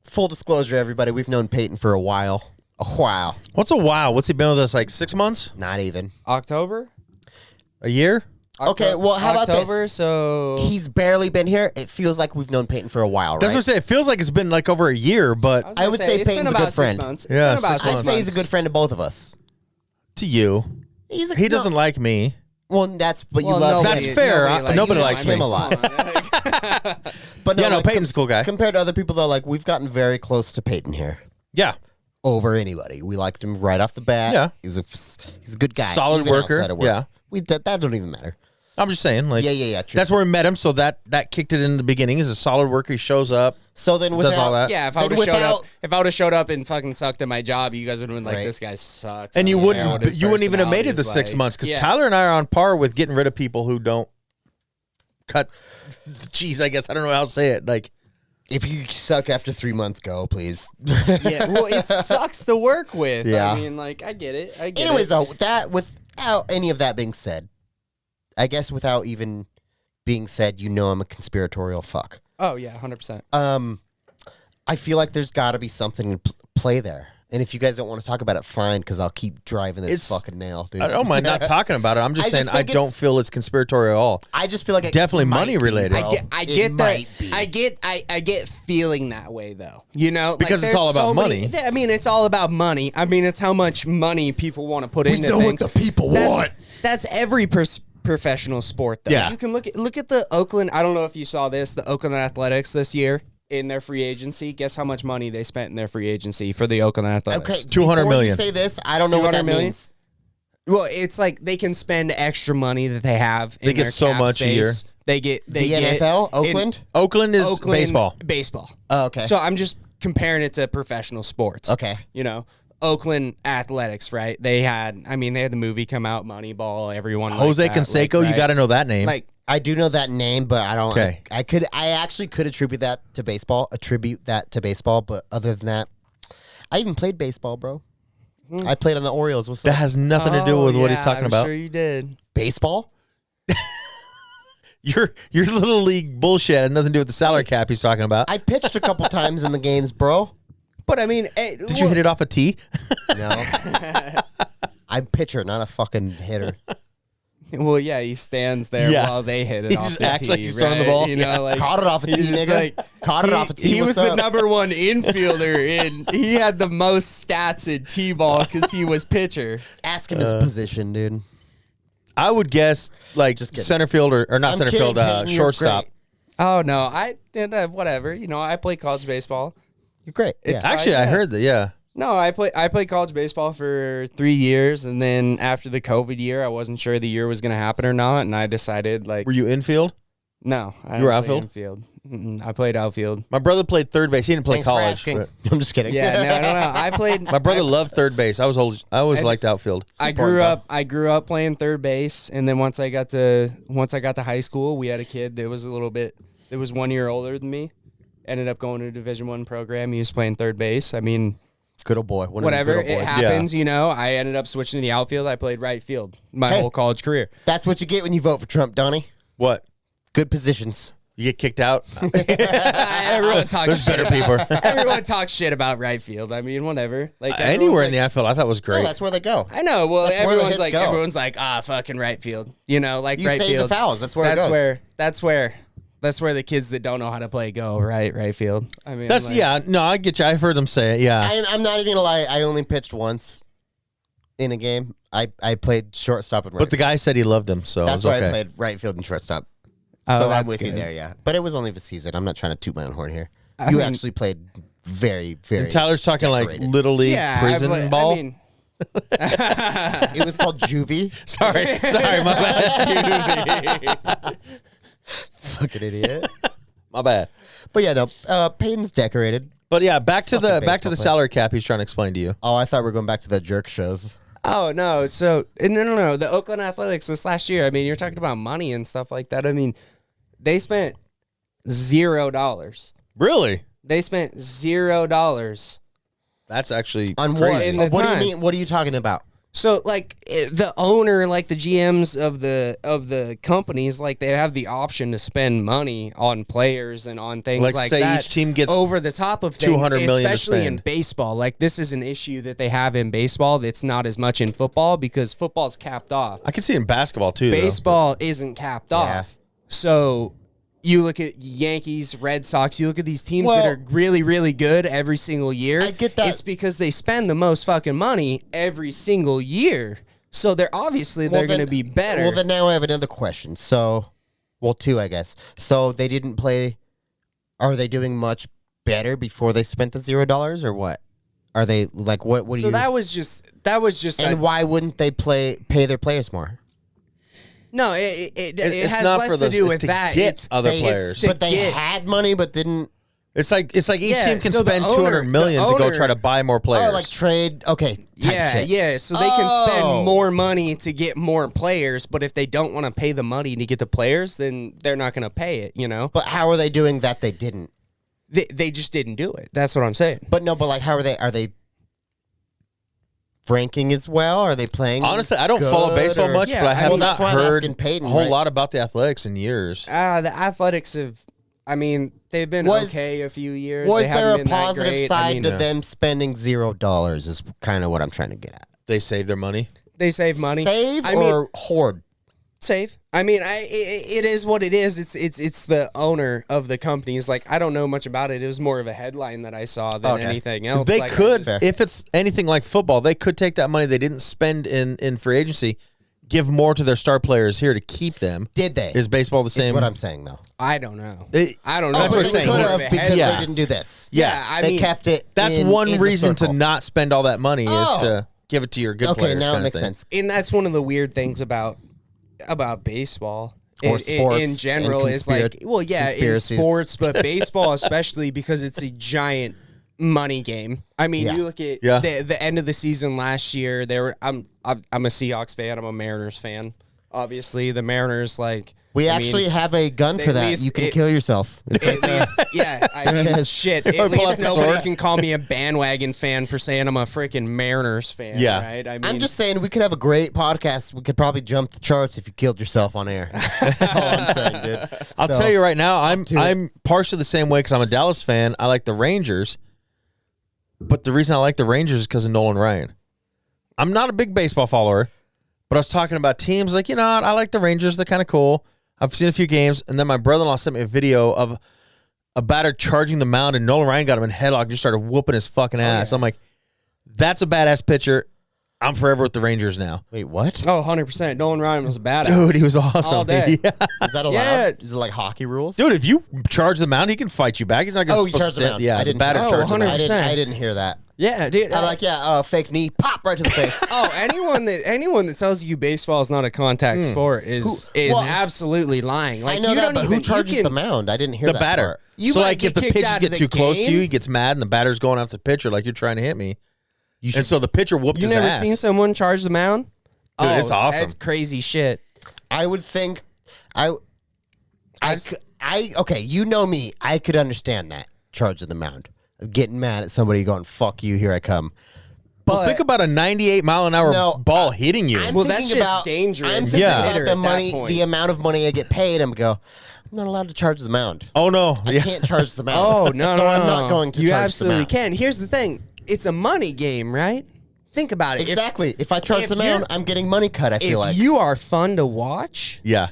Full disclosure, everybody, we've known Peyton for a while. A while. What's a while? What's he been with us? Like 6 months? Not even. October? A year? Okay, well, how about this? October, so He's barely been here. It feels like we've known Peyton for a while, right? That's what I'm saying. It feels like it's been like over a year, but was I gonna would say it's been Peyton's a about good 6 friend. months. It's Yeah, been about 6 I'd 6 say he's a months. good friend to both of us. to you, He's a, he doesn't like me. Well, that's but you Well, love That's him. fair. Nobody you likes him me. a lot. But Yeah, no, like, Peyton's a cool guy. Compared to other people, though, like we've gotten very close to Peyton here Yeah. over anybody. We liked him right off the bat. Yeah. he's a good guy, Solid even worker. outside of work. Yeah. That don't even matter. I'm just saying, like, Yeah. True. that's where we met him, so that kicked it in the beginning. He's a solid worker. He shows up. So then without Does all that. Yeah, if I then would have showed up, without- if I would have showed up and fucking sucked at my job, you guys would have been like, Right. "This guy sucks." And you I don't wouldn't care what his even have made it the personality 6 is months like. because Yeah. Tyler and I are on par with getting rid of people who don't cut the cheese. I guess I don't know how to say it. Like, if you suck after 3 months, go please. Yeah, well, it sucks to work with. Yeah. I mean, like, I get it. Anyways, though, that without any of that being said, I guess without even being said, you know I'm a conspiratorial fuck. Oh yeah, 100%. I feel like there's got to be something in play there. And if you guys don't want to talk about it, fine, because I'll keep driving this It's- fucking nail, dude. I don't mind not talking about it. I'm just I saying just I think don't it's- feel it's conspiratorial at all. I just feel like it Definitely might money be, related. bro. I It get that. might be. I get feeling that way though. You know, like, Because it's there's all about so many- money. I mean, it's all about money. I mean, it's how much money people want to put We into know what things. the people want. That's every professional sport, though. Yeah. You can look at the Oakland. I don't know if you saw this. The Oakland Athletics this year in their free agency. Guess how much money they spent in their free agency for the Oakland Athletics? Okay, 200 before million. You say this, I don't know what 200 that million? means. Well, it's like they can spend extra money that they have. They in get their so cap much a space. year. They get The NFL, Oakland. Oakland is baseball. Baseball. Oh, okay. So I'm just comparing it to professional sports. Okay. You know, Oakland Athletics, right? They had the movie come out, Moneyball. Everyone. Jose liked that, Canseco, like, you right? got to know that name. Like, I do know that name, but I don't. Okay. I actually could attribute that to baseball. But other than that, I even played baseball, bro. I played on the Orioles. What's that up? has nothing to do with what he's talking I'm about. Sure, you did. Baseball? Your little league bullshit had nothing to do with the salary cap he's talking about. I pitched a couple times in the games, bro. But I mean, Did you hit it off a tee? No. I'm pitcher, not a fucking hitter. Well, yeah, he stands there Yeah. while they hit it He off just the acts tee, like he's throwing the right? ball. You know, Yeah. like Caught it off a he's tee, just nigga. like- Caught it off a tee. He was What's the up? number one infielder, and he had the most stats in T-ball because he was pitcher. Ask him his position, dude. I would guess like Just kidding. center field or not I'm center kidding, field, Peyton, you're shortstop. great. Oh no, I did whatever. You know, I play college baseball. You're great. It's Yeah. Actually, I yeah. heard that. Yeah, No, I played college baseball for 3 years, and then after the COVID year, I wasn't sure the year was going to happen or not, and I decided like Were you infield? no, I You were didn't play outfield? infield. I played outfield. My brother played third base. He didn't play Thanks for college. asking. But I'm just kidding. Yeah, no. I played. my brother loved third base. I always liked outfield. I grew up playing third base, and then once I got to high school, we had a kid that was 1 year older than me. Ended up going to a Division I program. He was playing third base. I mean, Good old boy. One of the whatever, good old it boys. happens. You know, I ended up switching to the outfield. I played right field my Hey. whole college career. That's what you get when you vote for Trump, Donnie. What? Good positions. You get kicked out? Everyone talks There's shit better people. Everyone talks shit about right field. I mean, whatever. Like Anywhere in everyone's the outfield, I thought was No, great. that's where they go. I know. Well, That's where the everyone's hits go. fucking right field. You know, like You right save field. the fouls. That's where it goes. That's where the kids that don't know how to play go. Right field. I mean, That's like, yeah. No, I get you. I've heard them say it. Yeah. I'm not even gonna lie. I only pitched once in a game. I played shortstop and right. But the guy said he loved him, so That's it was why okay. I played right field and shortstop. Oh, So I'm that's with you good. there, yeah. But it was only the season. I'm not trying to toot my own horn here. I You mean- actually played very, very. And Tyler's talking decorated. like little league Yeah, prison ball. I mean, It was called juvie. sorry, my bad. Fucking idiot. My bad. But yeah, no. Peyton's decorated. But yeah, back to the baseball player. salary cap. He's trying to explain to you. Oh, I thought we were going back to the jerk shows. oh no. So no. The Oakland Athletics this last year. I mean, you're talking about money and stuff like that. I mean, they spent $0. Really? They spent $0. That's actually On crazy. what? In the What do you time. mean? What are you talking about? So like the owner, like the GMs of the companies, like they have the option to spend money on players and on things Like, like say that each team gets over the top of things, 200 million to especially in spend. baseball. Like this is an issue that they have in baseball that's not as much in football because football's capped off. I can see it in basketball too. though. Baseball isn't capped off. So you look at Yankees, Red Sox, you look at these teams that Well- are really, really good every single year. I get that. It's because they spend the most fucking money every single year. So they're obviously they're going to be better. Well, then now I have another question. So, well, two, I guess. So they didn't play. Are they doing much better before they spent the $0 or what? Are they like what? What do so you? that was just and why wouldn't they pay their players more? no. It It's has not less for to do it's with to that. get It's- other They- players. to but they get- had money, but didn't. It's like each Yeah, team can so the spend owner- 200 million the to go owner- try to buy more players. Oh, like trade. Okay. Type Yeah, shit. yeah. So they can spend Oh. more money to get more players, but if they don't want to pay the money to get the players, then they're not going to pay it. You know, But how are they doing that? They didn't. they just didn't do it. That's what I'm saying. But no. But like, how are they? Are they ranking as well? Are they playing? Honestly, I don't follow good, baseball or- much, Yeah, but I I have mean, not that's why I'm heard asking Peyton, a whole right? lot about the Athletics in years. The Athletics have. I mean, they've been okay a few years. Was They there haven't a been that positive great. side I mean, to them spending $0? Is kind of what I'm trying to get at. They save their money. They save money. Save I or mean, hoard? save. I mean, it is what it is. It's the owner of the companies. Like I don't know much about it. It was more of a headline that I saw than Okay. anything else. They Like, I could, just- if it's anything like football, they could take that money they didn't spend in free agency, give more to their star players here to keep them. Did they? Is baseball the Is same? what I'm saying though. I don't know. It- I don't know. That's Oh, what but I'm they saying. could More of have a because headline. they didn't do this. Yeah, I they mean, kept it. That's in one the reason to circle. not spend all that money Oh. is to give it to your good Okay, players. now kind it of makes thing. sense. And that's one of the weird things about baseball Or sports in general and is like, well, yeah, in conspiracies. sports, but baseball especially because it's a giant money game. I mean, Yeah. you look at Yeah. the end of the season last year. I'm a Seahawks fan. I'm a Mariners fan. Obviously, the Mariners like We I actually mean, have a gun for at that. least You can it- kill yourself. It's right At there. least, yeah, I There it mean, is. shit. At Pull out least the nobody sword. can call me a bandwagon fan for saying I'm a freaking Mariners fan. Yeah. right. I mean, I'm just saying we could have a great podcast. We could probably jump the charts if you killed yourself on air. That's all I'm saying, dude. I'll So, tell you right now, to it. I'm partially the same way because I'm a Dallas fan. I like the Rangers, but the reason I like the Rangers is because of Nolan Ryan. I'm not a big baseball follower, but I was talking about teams like, you know, I like the Rangers. They're kind of cool. I've seen a few games, and then my brother-in-law sent me a video of a batter charging the mound, and Nolan Ryan got him in headlock and just started whooping his fucking ass. I'm like, that's a badass pitcher. I'm forever with the Rangers now. Wait, what? oh, 100%. Nolan Ryan was a badass. Dude, he was awesome. All day. Yeah. Is that allowed? Yeah. Is it like hockey rules? Dude, if you charge the mound, he can fight you back. He's not going Oh, to you charged the mound. Yeah, I the didn't batter hear that. charged the mound. 100%. I didn't hear that. Yeah, dude. I'm like, yeah, fake knee, pop right to the face. Oh, anyone that tells you baseball is not a contact sport is well, absolutely lying. Like, I know you that, don't but even, who charges you the can, mound? I didn't hear The that batter. part. You So might like get if the kicked pitches out get of too the close to you, game. he gets mad and the batter's going off the pitcher like you're trying to hit me. You And so the pitcher whooped You his never ass. seen someone charge the mound? Dude, it's awesome. That's crazy shit. I would think, okay, you know me. I could understand that charge of the mound, of getting mad at somebody going, "Fuck you, here I come." But Well, think about a 98 mile an hour No, ball hitting you. I'm Well, that thinking shit's about dangerous. I'm thinking Yeah. about Hitter the at that money, point. the amount of money I get paid. I'm go. I'm not allowed to charge the mound. Oh no! I can't charge the mound. Oh no, so no, I'm no. not going to You charge absolutely the mound. can. Here's the thing: it's a money game, right? Think about it. If- Exactly. If I charge if the mound, you're- I'm getting money cut. I If, feel like. you are fun to watch, Yeah.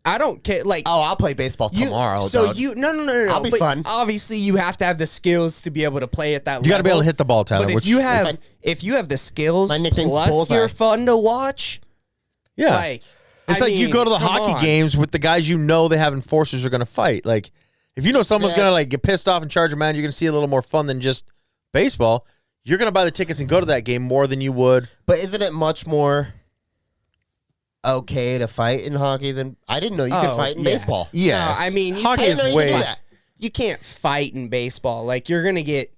I don't care. Like, Oh, I'll play baseball tomorrow. So dog. no. I'll be but fun. Obviously, you have to have the skills to be able to play at that level. You got to be able to hit the ball, Tyler. But which if you is- have the skills My nickname's plus Bullseye. you're fun to watch, yeah, like it's I like you mean, go to the come hockey on. games with the guys you know they have enforcers are going to fight. Like if you know someone's Yeah. going to like get pissed off and charge a man, you're going to see a little more fun than just baseball. You're going to buy the tickets and go to that game more than you would. But isn't it much more okay to fight in hockey than I didn't know you could Oh, fight in yeah. baseball. Yes, I mean, you hockey I is didn't know you could way. do that. You can't fight in baseball. Like you're gonna get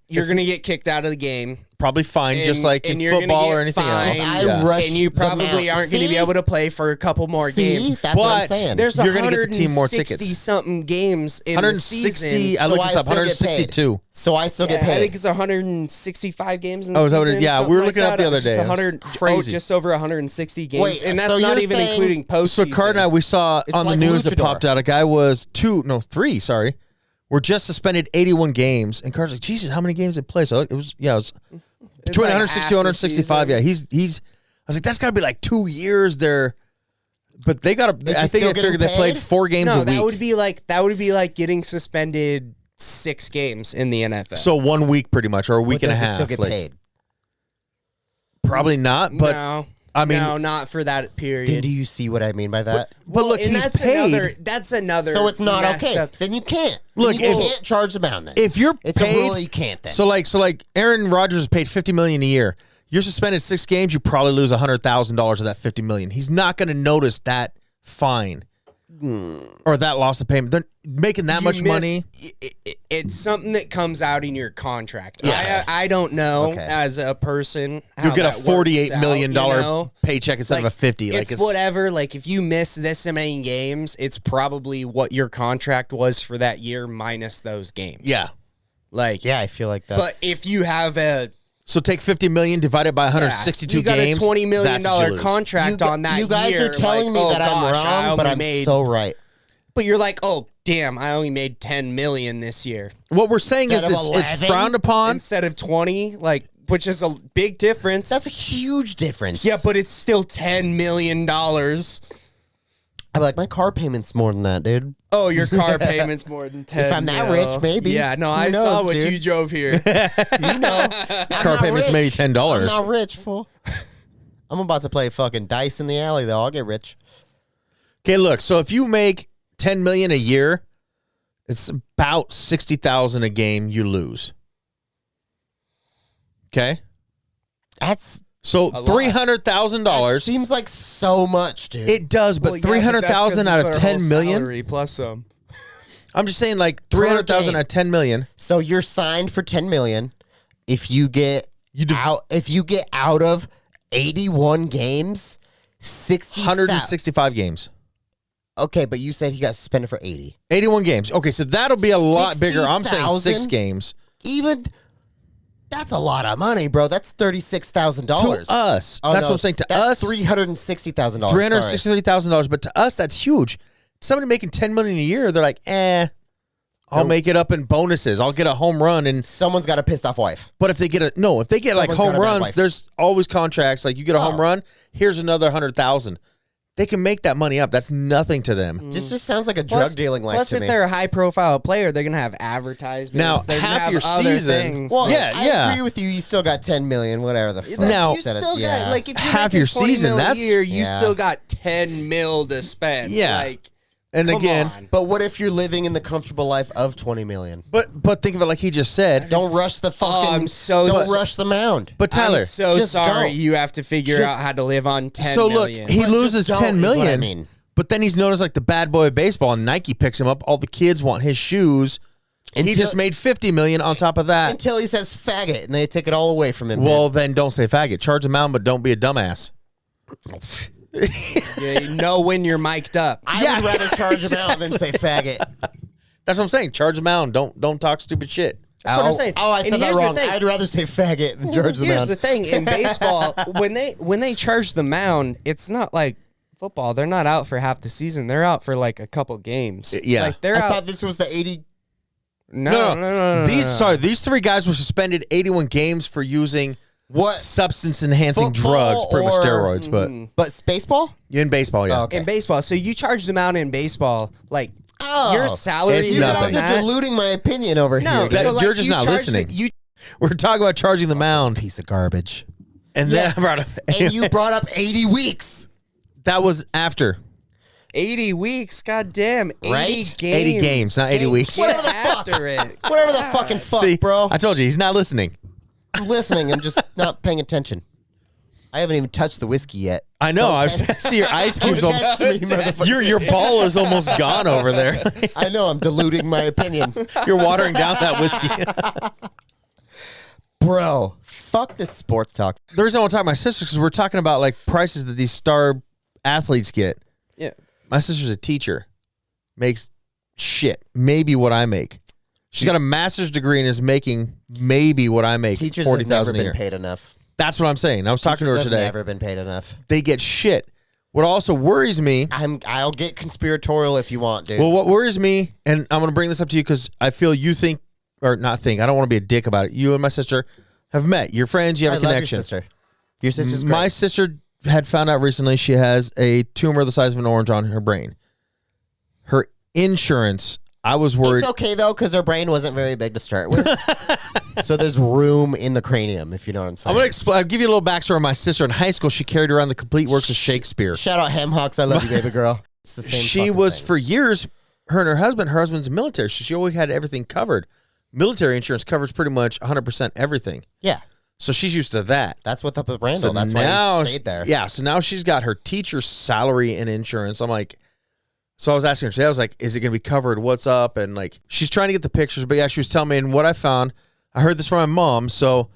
kicked out of the game. Probably fine, just And- like in and you're gonna football get or anything fined. else. I Yeah. rush And you the probably mound. aren't going to be See? able to play for a couple more See? games. That's what I'm But saying. There's You're gonna get the team more 160 tickets. something games in 160. the season. I looked So this I up. still get paid. 162. So I still get I think paid. it's 165 games in the Oh, is that what it season. is? Yeah, we something were like looking up that. the other Just day. 100, Crazy. just over 160 games, Wait, and so that's not you're even saying- including postseason. So Cardinal, we saw It's on like the news that luchador. popped out. A guy was three. Sorry, were just suspended 81 games, and Cardinal's like, Jesus, how many games did play? So it was between like 160 half and the 165. season. Yeah, he's. I was like, that's got to be like 2 years there. But they got to. Is I he think still they figured getting they played paid? 4 games No, a that week. would be like getting suspended 6 games in the NFL. So 1 week, pretty much, or a week But and a does he half. still get like, paid? Probably not. But no, I mean, no, not for that period. Then do you see what I mean by that? but look, and he's that's paid. That's another. So it's not messed okay. up- Then you can't. Look, then you if- can't charge the mound. Then If you're it's paid, a rule you can't. Then So like Aaron Rodgers is paid $50 million a year. You're suspended 6 games, you probably lose $100,000 of that $50 million. He's not going to notice that fine or that loss of payment. They're making that you much miss- money. It's something that comes out in your contract. Yeah. I don't know Okay. as a person. How You'll get a that works $48 million out, you know? paycheck instead of a 50. Like it's whatever. Like if you miss this many games, it's probably what your contract was for that year minus those games. Yeah. Like yeah, I feel like that's. But if you have a So take $50 million divided by 162 you got games. a $20 million that's what you lose. contract on that you guys year, are telling like, me oh, that I'm gosh, I wrong, but only I'm made, so right. But you're like, oh damn, I only made 10 million this year What we're saying is Instead of it's 11? frowned upon. instead of 20, like, which is a big difference. That's a huge difference. yeah, but it's still $10 million. I'm like, my car payment's more than that, dude. Oh, your car payment's more than 10. If I'm that mil. rich, maybe. Yeah, no, Who I saw knows, what dude? you drove here. You know, Car payment's maybe $10. I'm not rich, fool. I'm about to play fucking dice in the alley, though. I'll get rich. Okay, look. So if you make $10 million a year, it's about $60,000 a game you lose. Okay, That's so lot. $300,000. seems like so much, dude. It does, but Well, yeah, 300,000 that's 'cause out of it's their 10 whole million. salary plus some. I'm just saying, like 300,000 game. out of 10 million. So you're signed for 10 million. If you get if you get out of 81 games, 165 games. Okay, but you said he got suspended for 80. 81 games. Okay, so that'll be a lot bigger. I'm saying 6 60,000? games. Even that's a lot of money, bro. That's $36,000 To us. That's what I'm saying. To that's us, $360,000. $363,000. But to us, that's huge. Somebody making $10 million a year, they're like, I'll make it up in bonuses. I'll get a home run. And Someone's got a pissed off wife. but if they get like Someone's got home a bad runs, wife. there's always contracts. Like you get a home Oh. run, here's another 100,000. They can make that money up. That's nothing to them. This just sounds like a drug dealing life Plus, to if me. they're a high profile player, they're gonna have advertisements. Now, they're gonna half have your other season- things. well, Yeah, I yeah. agree with you. You still got 10 million, whatever the fuck. Now- you said it. still Yeah. got like if you're Half making your 20 season, mil a that's- year, you Yeah. still got 10 mil to spend. Yeah. like And Come again, on. But what if you're living in the comfortable life of 20 million? but think of it like he just said. Don't rush the fucking. I'm so Don't s- rush the mound. But Tyler, I'm so just sorry don't. you have to figure Just- out how to live on 10 so look, million. he But loses just don't 10 is what million. I mean. But then he's known as like the bad boy of baseball, and Nike picks him up. All the kids want his shoes. He Until- just made 50 million on top of that. Until he says faggot, and they take it all away from him. Well, then don't say faggot. Charge the mound, but don't be a dumbass. You know when you're mic'd up. I would rather charge him out than say faggot. That's what I'm saying. Charge the mound. Don't talk stupid shit. That's what I'm saying. Oh, I And said that here's the wrong. thing. I'd rather say faggot than charge the Here's mound. the thing in baseball, when they charge the mound, it's not like football. They're not out for half the season. They're out for like a couple games. Yeah. like they're I out. thought this was the 80. No. These three guys were suspended 81 games for using What? substance enhancing Football drugs, pretty much or- steroids. But But it's baseball? in baseball, yeah. Oh, okay. in baseball. So you charge them out in baseball, like Oh. your salary. It's is You nothing. guys on are that. diluting my opinion over No, here. That- so, like, you're just you not charge listening. You We're talking about charging the mound, Piece of garbage. and Yes. then I brought up And you brought up 80 weeks. that was after 80 weeks. Goddamn, 80 Right? games. 80 games, not 80 weeks. Get Whatever the fuck. after it. Whatever the fucking fuck, See, bro. I told you he's not listening. I'm listening. I'm just not paying attention. I haven't even touched the whiskey yet. I know. Don't I test- see your ice Don't cubes. test me, motherfucker. Your ball is almost gone over there. I know I'm diluting my opinion. You're watering down that whiskey. Bro, fuck this sports talk. The reason I want to talk to my sister because we're talking about like prices that these star athletes get. Yeah. My sister's a teacher, makes shit, maybe what I make. She's got a master's degree and is making maybe what I make. Teachers have never 40,000 a been year. paid enough. That's what I'm saying. I was talking to her Teachers have today. never been paid enough. They get shit. What also worries me. I'll get conspiratorial if you want, dude. Well, what worries me, and I'm going to bring this up to you because I feel you think, or not think, I don't want to be a dick about it. You and my sister have met. You're friends. You have I a love connection. your sister. Your sister's great. My sister had found out recently she has a tumor the size of an orange on her brain. Her insurance, I was worried. It's okay though, because her brain wasn't very big to start with. So there's room in the cranium, if you know what I'm saying. I'm going to explain. I'll give you a little backstory. My sister in high school, she carried around the complete works of Shakespeare. Shout out Hemhawks. I love you, baby girl. It's the same. She fucking was thing. for years, her and her husband's military, so she always had everything covered. Military insurance covers pretty much 100% everything. Yeah, So she's used to that. that's what's up with Randall. So That's now, why he stayed there. Yeah, so now she's got her teacher's salary and insurance. I'm like, so I was asking her today, I was like, is it going to be covered? What's up? And like, she's trying to get the pictures, but yeah, she was telling me, and what I found, I heard this from my mom. So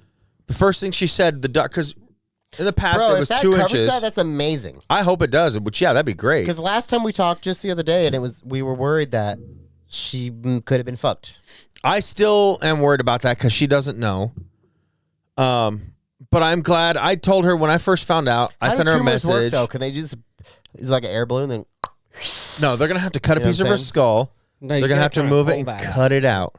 the first thing she said, because in the past Bro, it if was that 2 covers inches. that, that's amazing. I hope it does, which yeah, that'd be great. Because last time we talked just the other day, and we were worried that she could have been fucked. I still am worried about that because she doesn't know. But I'm glad. I told her when I first found out. I How do sent her a tumors work, message. though? Can they just? It's like an air balloon. Then No, they're gonna have to cut a You know piece what of I'm her saying? skull. No, They're you gonna have to gotta move it pull and that out. cut it out.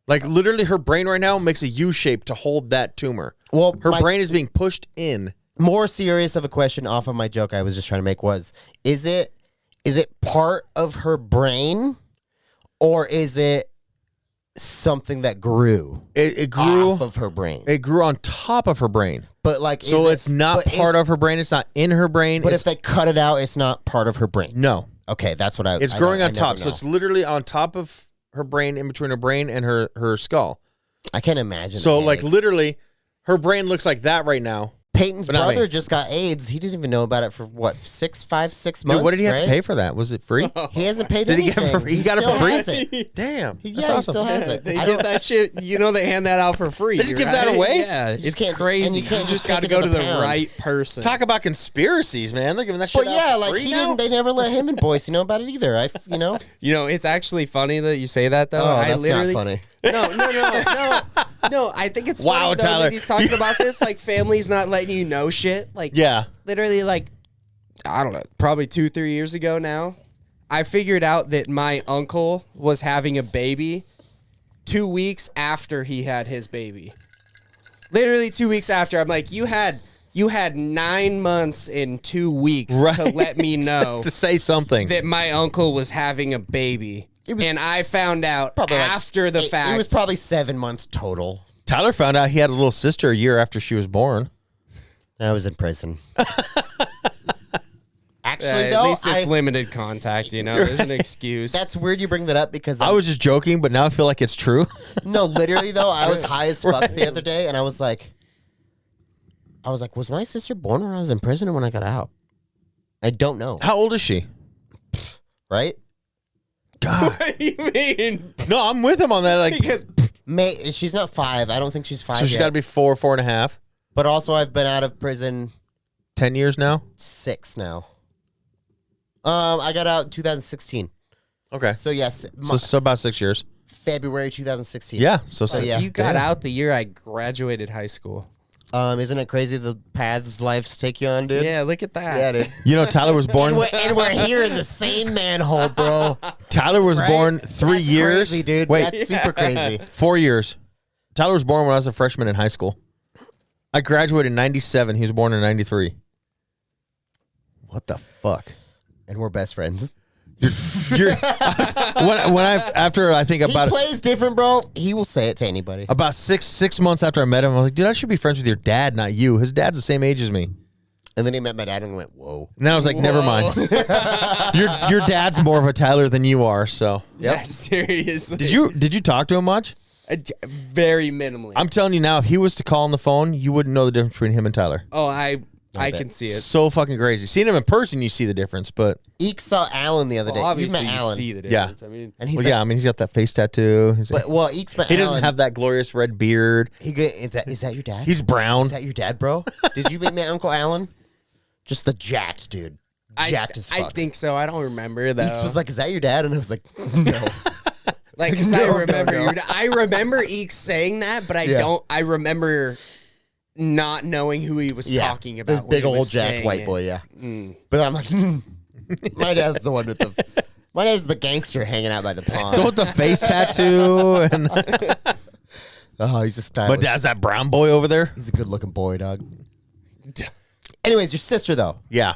Like literally, her brain right now makes a U shape to hold that tumor. well, Her my- brain is being pushed in. more serious of a question off of my joke I was just trying to make was, is it part of her brain, or is it something that grew It grew. off of her brain? It grew on top of her brain, But like, so it's not part of her brain. It's not in her brain. But it's, if they cut it out, it's not part of her brain. no, Okay, that's what I. it's I growing don't- I on top. never So know. it's literally on top of her brain, in between her brain and her skull. I can't imagine. So the like headaches. literally, her brain looks like that right now. Peyton's but not brother me. just got AIDS. He didn't even know about it for what 6 months. Dude, what did he have to pay for that? Was it free? He hasn't paid Did he anything. get it for? He got it still for has free. it. Damn, He, that's yeah, awesome. he still has it. They I get don't- that shit. You know, they hand that out for free. They just give that right? away? Yeah, just it's can't- crazy. and you can't just got to take it go to to the the pound. right person. Talk about conspiracies, man. They're giving that shit But out yeah, for like free he now? didn't. They never let him and Boyce know about it either. You know, it's actually funny that you say that, though. Oh, I that's literally, not funny. No. I think it's Wow, funny, though, Tyler. that he's talking about this. Like, families not letting you know shit. Like, Yeah. literally, like, I don't know, probably 2-3 years ago now, I figured out that my uncle was having a baby 2 weeks after he had his baby. Literally 2 weeks after. I'm like, you had 9 months and 2 weeks to Right. let me know to say something. that my uncle was having a baby. And I found out Probably like after the fact. It was probably 7 months total. Tyler found out he had a little sister a year after she was born. I was in prison. Actually, At though, least it's limited contact, you know? There's an excuse. that's weird you bring that up because I was just joking, but now I feel like it's true. no, literally though, I was high as fuck the other day, and I was like, was my sister born when I was in prison or when I got out? I don't know. How old is she? Right? God. What do you mean? No, I'm with him on that. Like, Because She's not 5. I don't think she's 5 so she's yet. got to be 4.5. But also, I've been out of prison 10 years now. 6 now. I got out in 2016. Okay. So yes, So about 6 years. February 2016. Yeah. So yeah. you got out the year I graduated high school. Isn't it crazy the paths life's take you on, dude? Yeah, look at that. Yeah, dude. You know, Tyler was born. And we're here in the same manhole, bro. Tyler was Right? born 3 That's years. crazy, dude. Wait, That's super crazy. 4 years. Tyler was born when I was a freshman in high school. I graduated in 97. He was born in 93. What the fuck? And we're best friends. After I think He about plays different, bro. He will say it to anybody. about six months after I met him, I was like, dude, I should be friends with your dad, not you. His dad's the same age as me. And then he met my dad and went, whoa. And then I was like, never mind. Your dad's more of a Tyler than you are. So Yeah, seriously. did you talk to him much? Very minimally. I'm telling you now, if he was to call on the phone, you wouldn't know the difference between him and Tyler. Oh, I bet. can see it. So fucking crazy. Seeing him in person, you see the difference. But Eek saw Alan the other day. Well, You obviously, met you Alan. see the Yeah. difference. I mean, And he's well, like, yeah, I mean, he's got that face tattoo. Eek's met He Alan. doesn't have that glorious red beard. Is that your dad? He's brown. Is that your dad, bro? Did you meet my Uncle Alan? Just the jacked dude. Jacked as fuck. I think so. I don't remember though. Eeks was like, is that your dad? And I was like, no. Like, 'cause No, I remember, no. I remember Eek saying that, but I Yeah. don't. I remember not knowing who he was talking about. The when big he old was jacked saying white it. boy, yeah. But I'm like, my dad's the one with the. My dad's the gangster hanging out by the pond. Don't the face tattoo. And Oh, he's a my stylish. dad's that brown boy over there. He's a good looking boy, dog. Anyways, your sister though. Yeah.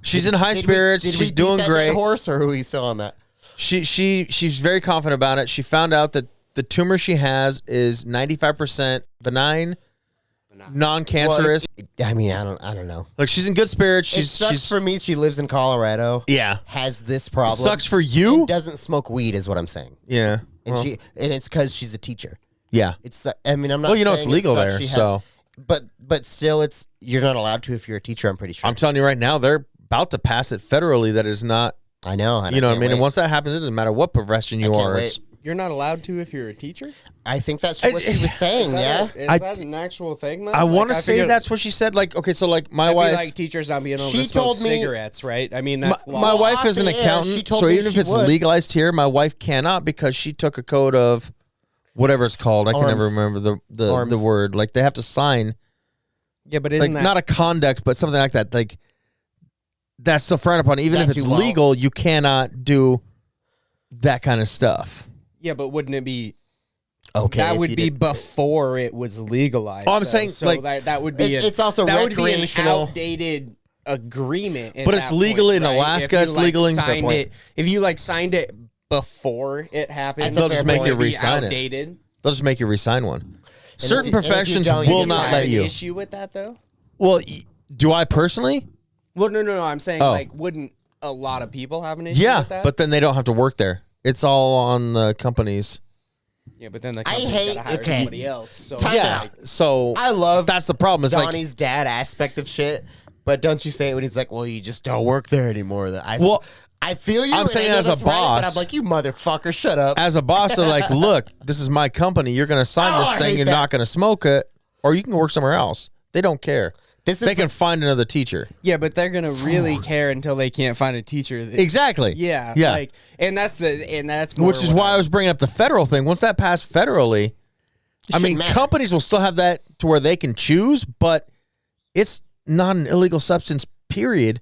She's in high Did we- spirits. did we She's beat doing that great. dead horse, or are we still on that? She's very confident about it. She found out that the tumor she has is 95% benign, non-cancerous. I mean, I don't know. Like, she's in good spirits. It sucks for me. She lives in Colorado. yeah. Has this problem. Sucks for you. And doesn't smoke weed, is what I'm saying. Yeah. And Well, it's because she's a teacher. yeah. It's. I mean, I'm not. Well, you know it's saying it legal sucks there, she has- so But still, it's you're not allowed to if you're a teacher. I'm pretty sure. I'm telling you right now, they're about to pass it federally. That is not. I know. And You know what I can't mean? And wait. once that happens, it doesn't matter what profession you I can't are. wait. It's, You're not allowed to if you're a teacher. I think that's what she was saying. Yeah. Is I- that an actual thing? Though? I want to say figured that's what she said. Like, okay, so like my it'd be wife, like teachers not being able She to smoke told me- cigarettes, right? I mean, that's my law. wife is an off the air, accountant, she told so me even if she it's would. legalized here, my wife cannot because she took a code of whatever it's called. I can never Arms. remember the Arms. word. Like they have to sign, Yeah, but like isn't that not a conduct, but something like that. Like that's still frowned upon. Even if That it's you won't. legal, you cannot do that kind of stuff. Yeah, but wouldn't it be? Okay. That if would you be did- before it was legalized. Oh, I'm though. saying, so like, that would be It's also that would be an recreational. outdated agreement. at But it's that legal point, in right? Alaska, If you, it's legal in- signed Fair it. If you like signed it before it happened, That's a They'll fair just make point. you it'd be re-sign it. outdated. They'll just make you re-sign one. Certain if you professions don't, you will get not fined. let you. Issue with that though? Well, do I personally? Well, no. I'm saying Oh. like, wouldn't a lot of people have an issue Yeah, with that? but then they don't have to work there. It's all on the companies. yeah, but then the I company's hate- gotta hire okay. somebody else. So Time Yeah. out. So I love that's the problem. It's like, Donnie's dad aspect of shit. But don't you say it when he's like, "Well, you just don't work there anymore." That well, I feel you. I'm and saying I know as a that's right, but boss- I'm like, "You motherfucker, shut up." as a boss, they're like, look, this is my company. You're going to sign Oh, this I saying hate you're that. not going to smoke it, or you can work somewhere else. They don't care. This is They can find another teacher. yeah, but they're gonna really care until they can't find a teacher. That, Exactly. Yeah, Yeah. Like, and that's more Which is what why I was bringing up the federal thing. Once that passed federally, I shouldn't mean, matter. companies will still have that to where they can choose, but it's not an illegal substance, period.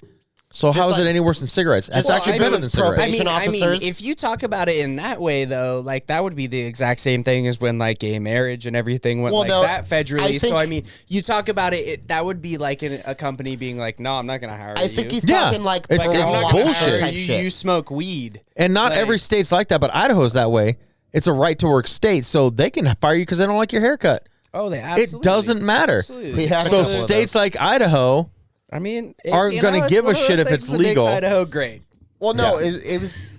So how is like- it any worse than cigarettes? It's Well, actually I better mean, than it's cigarettes. probation I mean, officers. if you talk about it in that way, though, like that would be the exact same thing as when like gay marriage and everything went Well, like no, that federally. I So think- I mean, you talk about it, that would be like a company being like, "No, I'm not going to hire you." I think he's Yeah. talking like It's- like, it's I'm not parole gonna bullshit. hire type you. shit. You smoke weed, And not Like- every state's like that, but Idaho's that way. It's a right to work state, so they can fire you because they don't like your haircut. Oh, they absolutely. It doesn't matter. Absolutely. We had a So couple of states like Idaho I mean, aren't you gonna know, give a one of the shit if things it's that makes legal. Idaho great. Well, no, Yeah. it was.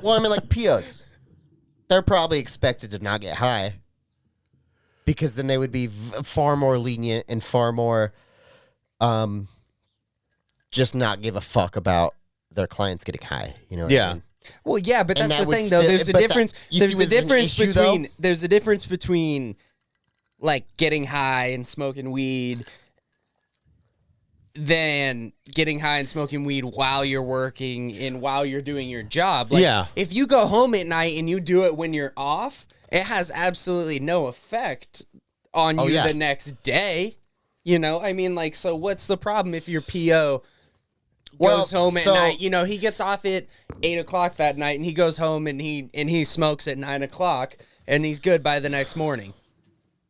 Well, I mean, like POs, they're probably expected to not get high because then they would be far more lenient and far more, just not give a fuck about their clients getting high. You know? What I mean? Well, yeah, but And that's that the would thing, though. still- There's a but that- difference. you see There's a what's an difference issue, though? between. There's a difference between, like, getting high and smoking weed than getting high and smoking weed while you're working and while you're doing your job. Like, Yeah. if you go home at night and you do it when you're off, it has absolutely no effect on you yeah. the next day. You know, I mean, like, so what's the problem if your PO goes home at night? You know, he gets off at 8 o'clock that night, and he goes home and he smokes at 9 o'clock, and he's good by the next morning.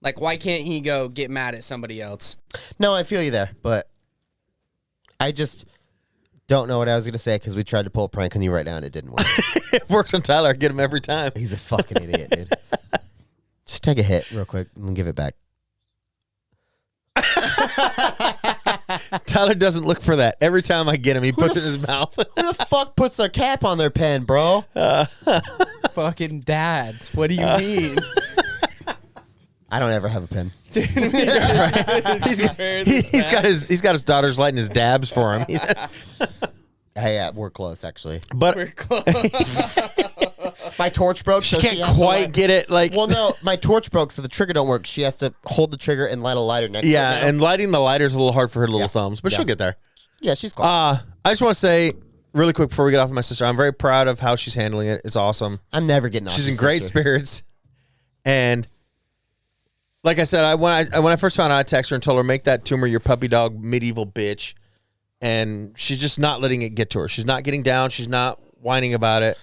Like, why can't he go get mad at somebody else? No, I feel you there, but I just don't know what I was gonna say because we tried to pull a prank on you right now and it didn't work. It works on Tyler. I get him every time. He's a fucking idiot, dude. Just take a hit real quick and give it back. Tyler doesn't look for that. Every time I get him, he puts it in his mouth. Who the fuck puts their cap on their pen, bro? Fucking dads. What do you mean? I don't ever have a pen. He's got his daughters lighting his dabs for him. Hey, we're close actually. But We're close. My torch broke. she so can't has to quite light- get it. Like, Well, no, my torch broke, so the trigger don't work. She has to hold the trigger and light a lighter next to yeah, it. now. and lighting the lighter's a little hard for her little Yeah. thumbs, but Yeah. she'll get there. Yeah, she's close. I just want to say really quick before we get off with my sister, I'm very proud of how she's handling it. It's awesome. I'm never getting off. She's your in great sister. spirits, and like I said, when I first found out, I texted her and told her, make that tumor your puppy dog medieval bitch, and she's just not letting it get to her. She's not getting down. She's not whining about it.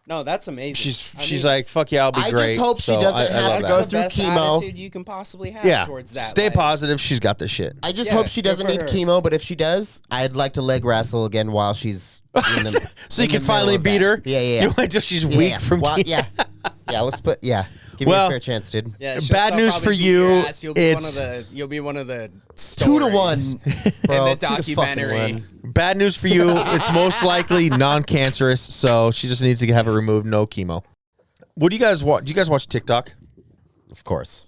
No, that's amazing. She's like, fuck yeah, I'll be I great. just hope she So doesn't have love to that. go the through best chemo. attitude you can possibly have Yeah, towards that. stay like- positive. She's got this shit. I just Yeah, hope she good doesn't for need her. chemo, but if she does, I'd like to leg wrestle again while she's in the, So you in can the finally middle of beat that. her. Yeah, yeah, You yeah. wait till she's Yeah, weak yeah. from Well, chemo. yeah. Let's put Give me Well, a fair chance, dude. Yeah, she'll Bad still news probably for beat you, your ass. it's- You'll be one of the 2-1, stories bro. in the 2 to fucking documentary. 1. Bad news for you. It's most likely non-cancerous, so she just needs to have it removed. No chemo. What do you guys watch? Do you guys watch TikTok? Of course.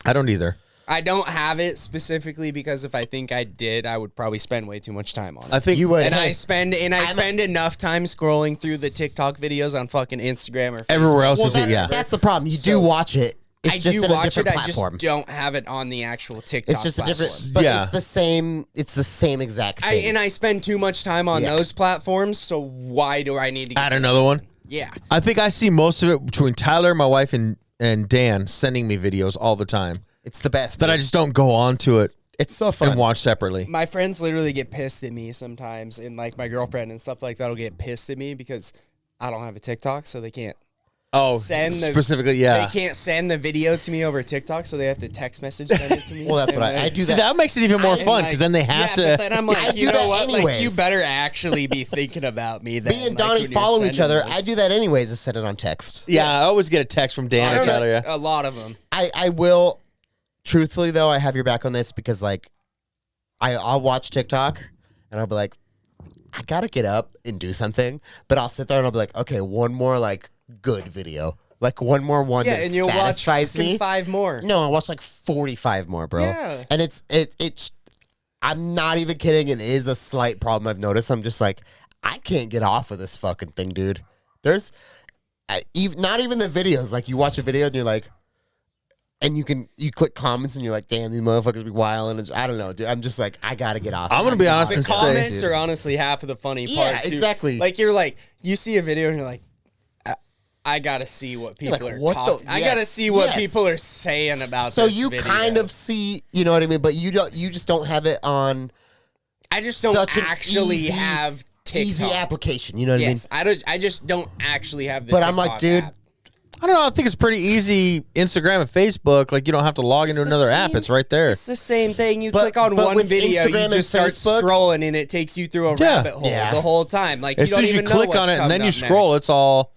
I don't either. I don't have it specifically because if I think I did, I would probably spend way too much time on it. I think You would. And Hey, I spend enough time scrolling through the TikTok videos on fucking Instagram or Facebook. everywhere else well, is it. Yeah. that's the problem. You So, do watch it. It's I just do in a watch it. different I platform. just don't have it on the actual TikTok. It's just a platform. different, but Yeah. it's the same. It's the same exact thing. I spend too much time on Yeah. those platforms. So why do I need to Add another one. Yeah. I think I see most of it between Tyler, my wife, and Dan sending me videos all the time It's the best. that I dude. just don't go on to it It's so fun. and watch separately. My friends literally get pissed at me sometimes, and like my girlfriend and stuff like that will get pissed at me because I don't have a TikTok, so they can't. Oh, Send the- specifically, yeah. They can't send the video to me over TikTok, so they have to text message send it to me. Well, that's what And I then- do. See, That. that makes it even more And, fun like, because then they have yeah, to. But then I'm like, I do you know that what? Like, anyways. you better actually be thinking about me. Then, Me and like, Donnie when you're follow each sending other. those. I do that anyways. To send it on text. Yeah, I always get a text from Dan or Tyler. Yeah. A lot of them. I will. Truthfully, though, I have your back on this because like, I'll watch TikTok and I'll be like, I gotta get up and do something, but I'll sit there and I'll be like, okay, one more like good video, like one more one Yeah, that and you'll watch satisfies fucking me. 5 more. No, I watch like 45 more, bro. Yeah. And it's I'm not even kidding. It is a slight problem I've noticed. I'm just like, I can't get off of this fucking thing, dude. There's not even the videos. Like you watch a video and you're like, and you click comments and you're like, damn, these motherfuckers be wild. And I don't know, dude. I'm just like, I gotta get off. I'm gonna be honest The and say- comments are honestly half of the funny part. Yeah, too. exactly. Like you're like, you see a video and you're like, I gotta see what people like, are what the- talking. I gotta yes, see what yes. people are saying about. So this you video. kind of see, you know what I mean, but you just don't have it on I just don't such an actually easy- have TikTok. easy application. You know what Yes, I just don't actually have the. But I'm like, TikTok dude, app. I don't know. I think it's pretty easy. Instagram and Facebook, like you don't have to log into It's the another app. same- It's right there. It's the same thing. You But- click on but one with video, Instagram you and just start Facebook- scrolling, and it takes you through a Yeah. rabbit hole Yeah. the whole time. Like As you soon don't as you even know click what's on it and coming then you up scroll, next. it's all.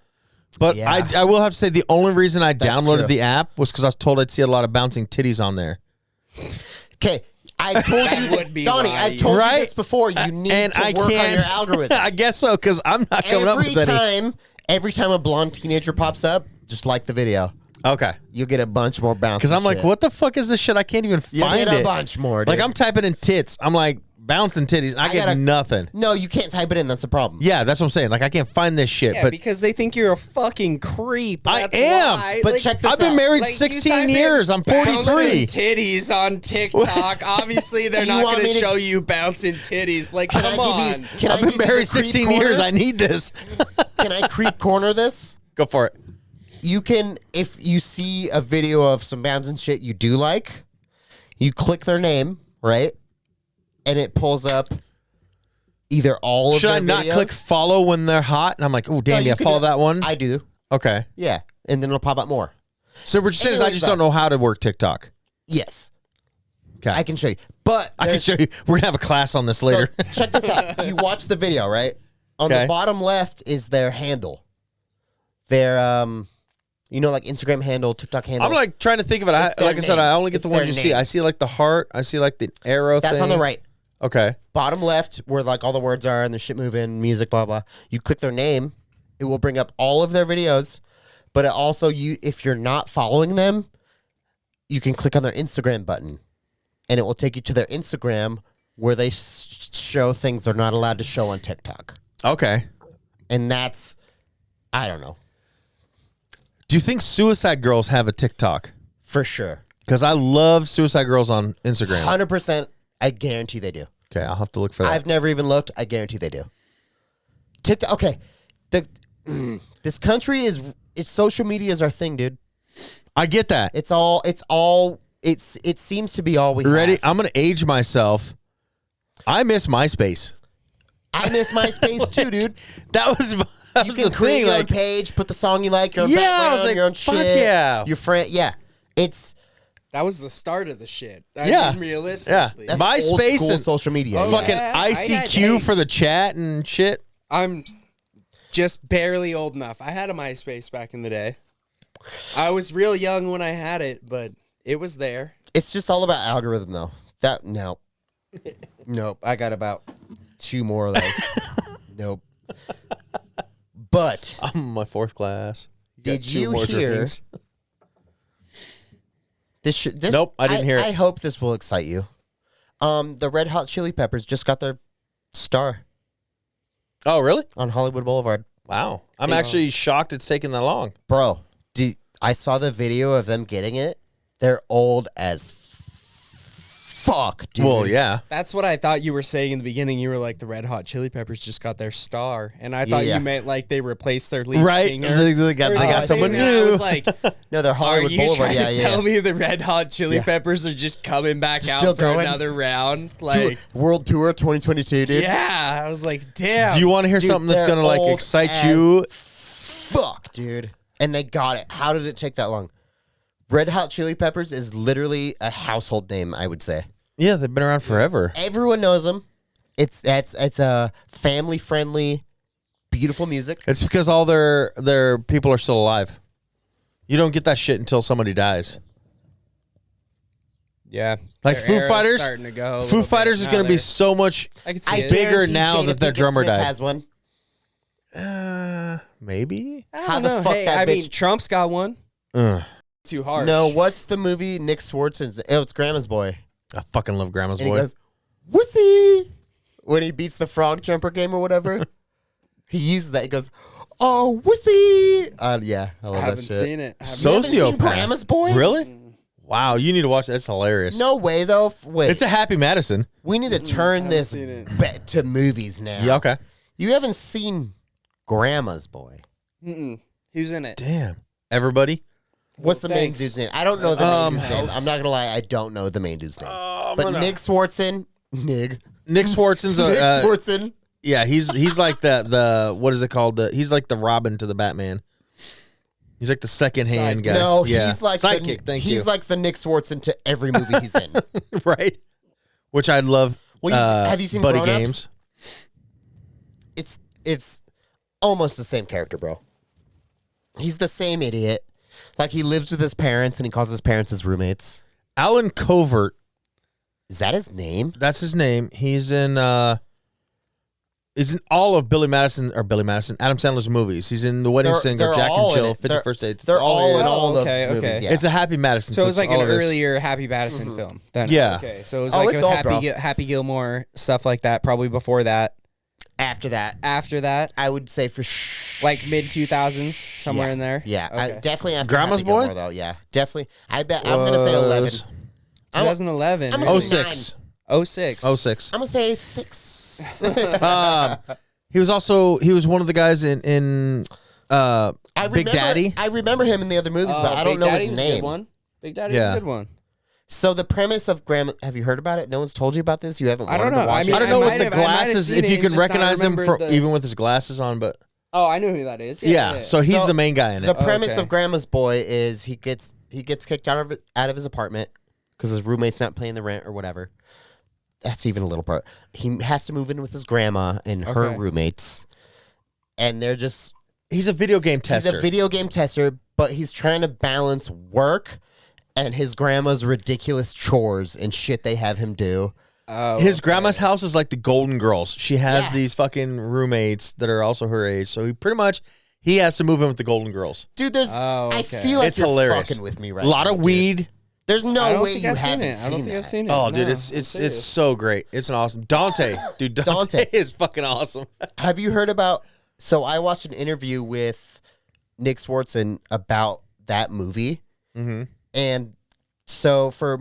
But Yeah. I will have to say the only reason I That's downloaded true. the app was because I was told I'd see a lot of bouncing titties on there. okay, I told That you, would be Donnie. why I told Right? you this before. You need And to I work on can't. your algorithm. I guess so, because I'm not coming up with any. Every time a blonde teenager pops up, just like the video. Okay. You'll get a bunch more bounce. Because I'm like, what the fuck is this shit? I can't even You'll find get a it. bunch more. Dude. Like, I'm typing in tits. I'm like, bouncing titties. I get nothing. No, you can't type it in. That's the problem. Yeah, that's what I'm saying. Like, I can't find this shit. Yeah, but because they think you're a fucking creep. I That's am. why. But Like, check this I've been out. married like, you 16 type in years. I'm 43. bouncing titties on TikTok. Obviously, they're You not want going me to to- show you bouncing titties. Like, Can I come give on. you? Can I've I been give you married the creep 16 corner? years. I need this. Can I creep corner this? Go for it. You can, if you see a video of some bands and shit you do like, you click their name, right? And it pulls up either all of Should their I not videos. click follow when they're hot? And I'm like, oh, No, damn, you yeah, can follow do- that one. I do. Okay. Yeah. And then it'll pop up more. So what you're saying is I Anyways, just don't know how to work TikTok. Yes. Okay. I can show you. But I can there's- show you. We're going to have a class on this later. So, check this out. You watch the video, right? On Okay. the bottom left is their handle. Their like Instagram handle, TikTok handle. I'm like trying to think of it. It's their Like I said, name. I only get It's the ones their you see. name. I see like the heart. I see like the arrow That's thing. on the right. Okay. Bottom left, where like all the words are and the shit moving, music, blah blah. You click their name, it will bring up all of their videos. But it also, if you're not following them, you can click on their Instagram button, and it will take you to their Instagram where they show things they're not allowed to show on TikTok. Okay. And that's, I don't know, Do you think Suicide Girls have a TikTok? for sure. Because I love Suicide Girls on Instagram. 100%, I guarantee they do. Okay, I'll have to look for that. I've never even looked. I guarantee they do. TikTok. Okay, this country it's social media is our thing, dude. I get that. It seems to be all we You ready? have. I'm going to age myself. I miss MySpace. I miss MySpace too, dude. That was You can the create thing. your own Like, page, put the song you like, your own Yeah, I background, was like, your own fuck shit. yeah. Your friend, yeah. It's That was the start of the shit. Yeah. Realistically. that's MySpace old school and social media. Oh, yeah. fucking Yeah, I had- ICQ hey. for the chat and shit. I'm just barely old enough. I had a MySpace back in the day. I was real young when I had it, but it was there. It's just all about algorithm, though. Nope. I got about 2 more of those. Nope. But I'm in my 4th class. did Got 2 you more hear? drinks. This Nope, I didn't hear it. I hope this will excite you. The Red Hot Chili Peppers just got their star Oh, really? on Hollywood Boulevard. Wow. I'm Hey. actually shocked it's taking that long. Bro, I saw the video of them getting it. They're old as fuck, dude. Well, yeah. That's what I thought you were saying in the beginning. You were like, the Red Hot Chili Peppers just got their star. And I thought Yeah. you meant like they replaced their lead Right. singer. They got or someone something. And I new. was like, No, they're are Hollywood you Boulevard. trying Yeah, to yeah. tell me the Red Hot Chili Yeah. Peppers are just coming back They're out still for going? another round? Tour- Like, World Tour 2022, dude. yeah. I was like, damn. Do you want to hear Dude, something that's they're going to like old excite as you? Fuck, dude. And they got it. How did it take that long? Red Hot Chili Peppers is literally a household name, I would say. Yeah, they've been around forever. Everyone knows them. It's a family friendly, beautiful music. It's because all their people are still alive. You don't get that shit until somebody dies. Yeah. Like their Foo era's Fighters. starting to go a Foo little Fighters bit. is Now going to be they're- so much I can see I it. bigger guarantee now Jada that their Pinkett drummer Smith died. has one. Maybe. I don't How the know. fuck Hey, that I mean, bitch- Trump's got one. Ugh. Too hard. No, what's the movie Nick Swartzen's? Oh, it's Grandma's Boy. I fucking love Grandma's And he Boy. goes, "Wussy!" When he beats the frog jumper game or whatever. He uses that. He goes, "Oh, wussy!" Yeah, I I love that haven't shit. seen it. You haven't seen Sociopath. Grandma's Boy? Really? Wow, you need to watch that. It's hilarious. No way, though. Wait, It's a Happy Madison. we need to turn this seen it. to movies now. Yeah, okay. You haven't seen Grandma's Boy. Mm-mm. Who's in it? Damn. Everybody? What's the main Thanks. dude's name? I don't know the main dude's name. helps. I'm not gonna lie, I don't know the main dude's name. I'm but gonna- Nick Swartzen, Nick Swartzen's Nick a Swartzen. yeah, he's like the what is it called? He's like the Robin to the Batman. He's like the second hand guy. No, yeah. he's like sidekick. Thank he's you. like the Nick Swartzen to every movie he's in. Right. Which I love. Well, have you seen Buddy Grown Ups? Games? It's almost the same character, bro. He's the same idiot. Like he lives with his parents and he calls his parents his roommates. Alan Covert Is that his name? That's his name. He's in all of Adam Sandler's movies. He's in The Wedding Singer, they're Jack all and in Jill, it. 50 First Dates. They're all in Oh, all of okay, his movies. okay. Yeah. It's a Happy Madison. So it was like an all of his- earlier Happy Madison film. Then. Yeah. Okay. So it was Oh, like it's a all, bro. Happy Gilmore stuff like that. Probably before that. After that, I would say for like mid 2000s, somewhere in there. Yeah, Okay. definitely after Grandma's Happy Boy? Gilmore, though. Yeah, definitely. I bet I'm gonna say 11. 2011. I'm really? gonna say 06. 06. 06. I'm gonna say 6. He was one of the guys in Big Daddy. I remember him in the other movies, but I don't Big know Daddy his was a good name. one. Big Daddy was Yeah. a good one. So the premise of Grandma, have you heard about it? No one's told you about this. You haven't. I don't wanted to know. watch I mean, I don't it? know I what might the have- I might have glasses, seen if it you and can just not recognize him remembered the- even with his glasses on, but Oh, I know who that is. yeah. So he's So, the main guy in The it. premise Okay. of Grandma's Boy is he gets kicked out of his apartment because his roommate's not paying the rent or whatever. That's even a little part. He has to move in with his grandma and her Okay. roommates, and they're just He's a video game tester. He's a video game tester, but he's trying to balance work and his grandma's ridiculous chores and shit they have him do. Oh, His grandma's house is like the Golden Girls. She has Yeah. these fucking roommates that are also her age. So he has to move in with the Golden Girls. Dude, there's Oh, I okay. feel like It's you're hilarious. fucking with me right A lot now, of dude. weed. There's I no don't way think you I've haven't seen it. seen I don't think that. I've seen it. Oh, dude, No, it's so great. It's an awesome Dante, dude. Dante is fucking awesome. Have you heard about? So I watched an interview with Nick Swartzen about that movie, Mm-hmm. and so for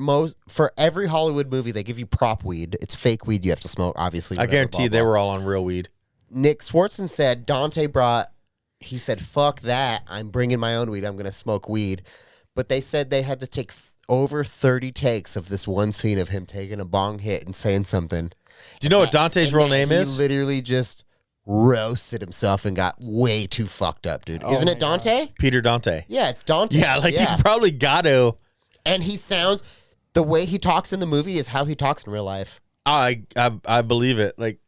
every Hollywood movie, they give you prop weed. It's fake weed you have to smoke, obviously. I whatever, guarantee blah, you they blah. were all on real weed. Nick Swartzen said Dante he said, fuck that. I'm bringing my own weed. I'm going to smoke weed. But they said they had to take over 30 takes of this one scene of him taking a bong hit and saying something. Do you know what Dante's And real that name is? He literally just roasted himself and got way too fucked up, dude. Isn't it Dante? Peter Dante. Yeah, it's Dante. Yeah, like he's probably got to. And he sounds, the way he talks in the movie is how he talks in real life. I believe it. Like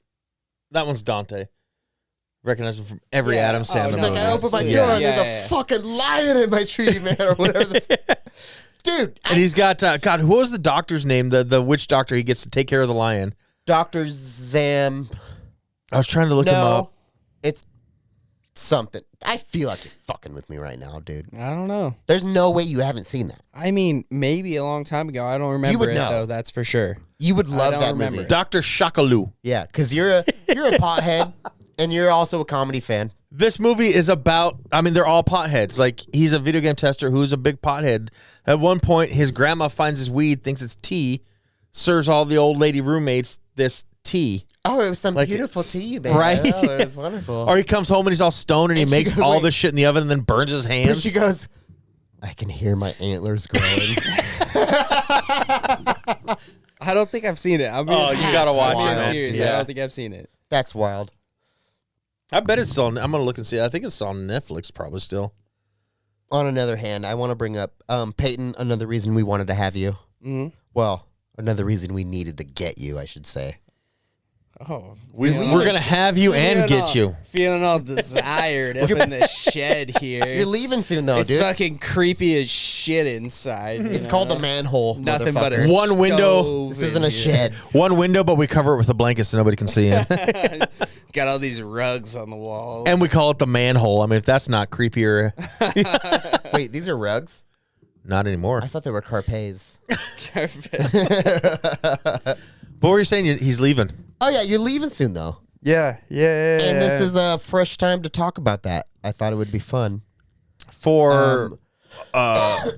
that one's Dante. Recognize him from every Yeah. Adam Oh, Sandler He's no, like, movie. I open my absolutely. door and Yeah, there's yeah. a fucking lion in my tree, man, or whatever the Dude, And he's got God. Who was the doctor's name? The witch doctor. He gets to take care of the lion. Dr. Zam. I was trying to look him No, up. it's something. I feel like you're fucking with me right now, dude. I don't know. There's no way you haven't seen that. I mean, maybe a long time ago. I don't remember would it know. though. That's for sure. You would love don't that remember movie. it. Dr. Shakaloo. Yeah, because you're a pothead and you're also a comedy fan. This movie is about, I mean, they're all potheads. Like, he's a video game tester who's a big pothead. At one point, his grandma finds his weed, thinks it's tea, serves all the old lady roommates this tea. Oh, it was some Like, beautiful it's- tea, man. right? Oh, it was wonderful. Or he comes home and he's all stoned and he And she makes goes, all wait. this shit in the oven and then burns his But hands. she goes, I can hear my antlers growing. I don't think I've seen it. I'm being Oh, you serious. gotta watch I'm being it, man. serious. I Yeah. don't think I've seen it. That's wild. I bet it's still, I'm going to look and see. I think it's on Netflix probably still. On another hand, I want to bring up Peyton, another reason we wanted to have you. Mm-hmm. Well, another reason we needed to get you, I should say. Oh, We're going to have you and feeling get all- you. Feeling all desired up in the shed here. You're leaving soon, though, It's dude. fucking creepy as shit inside. It's called the manhole. Nothing but a motherfucker. One window. stove This in isn't a here. shed. One window, but we cover it with a blanket so nobody can see in. Got all these rugs on the walls. And we call it the manhole. I mean, if that's not creepier, Wait, these are rugs? not anymore. I thought they were carpets. What were you saying? He's leaving. Oh, yeah, you're leaving soon, though. yeah. And this is a fresh time to talk about that. I thought it would be fun. For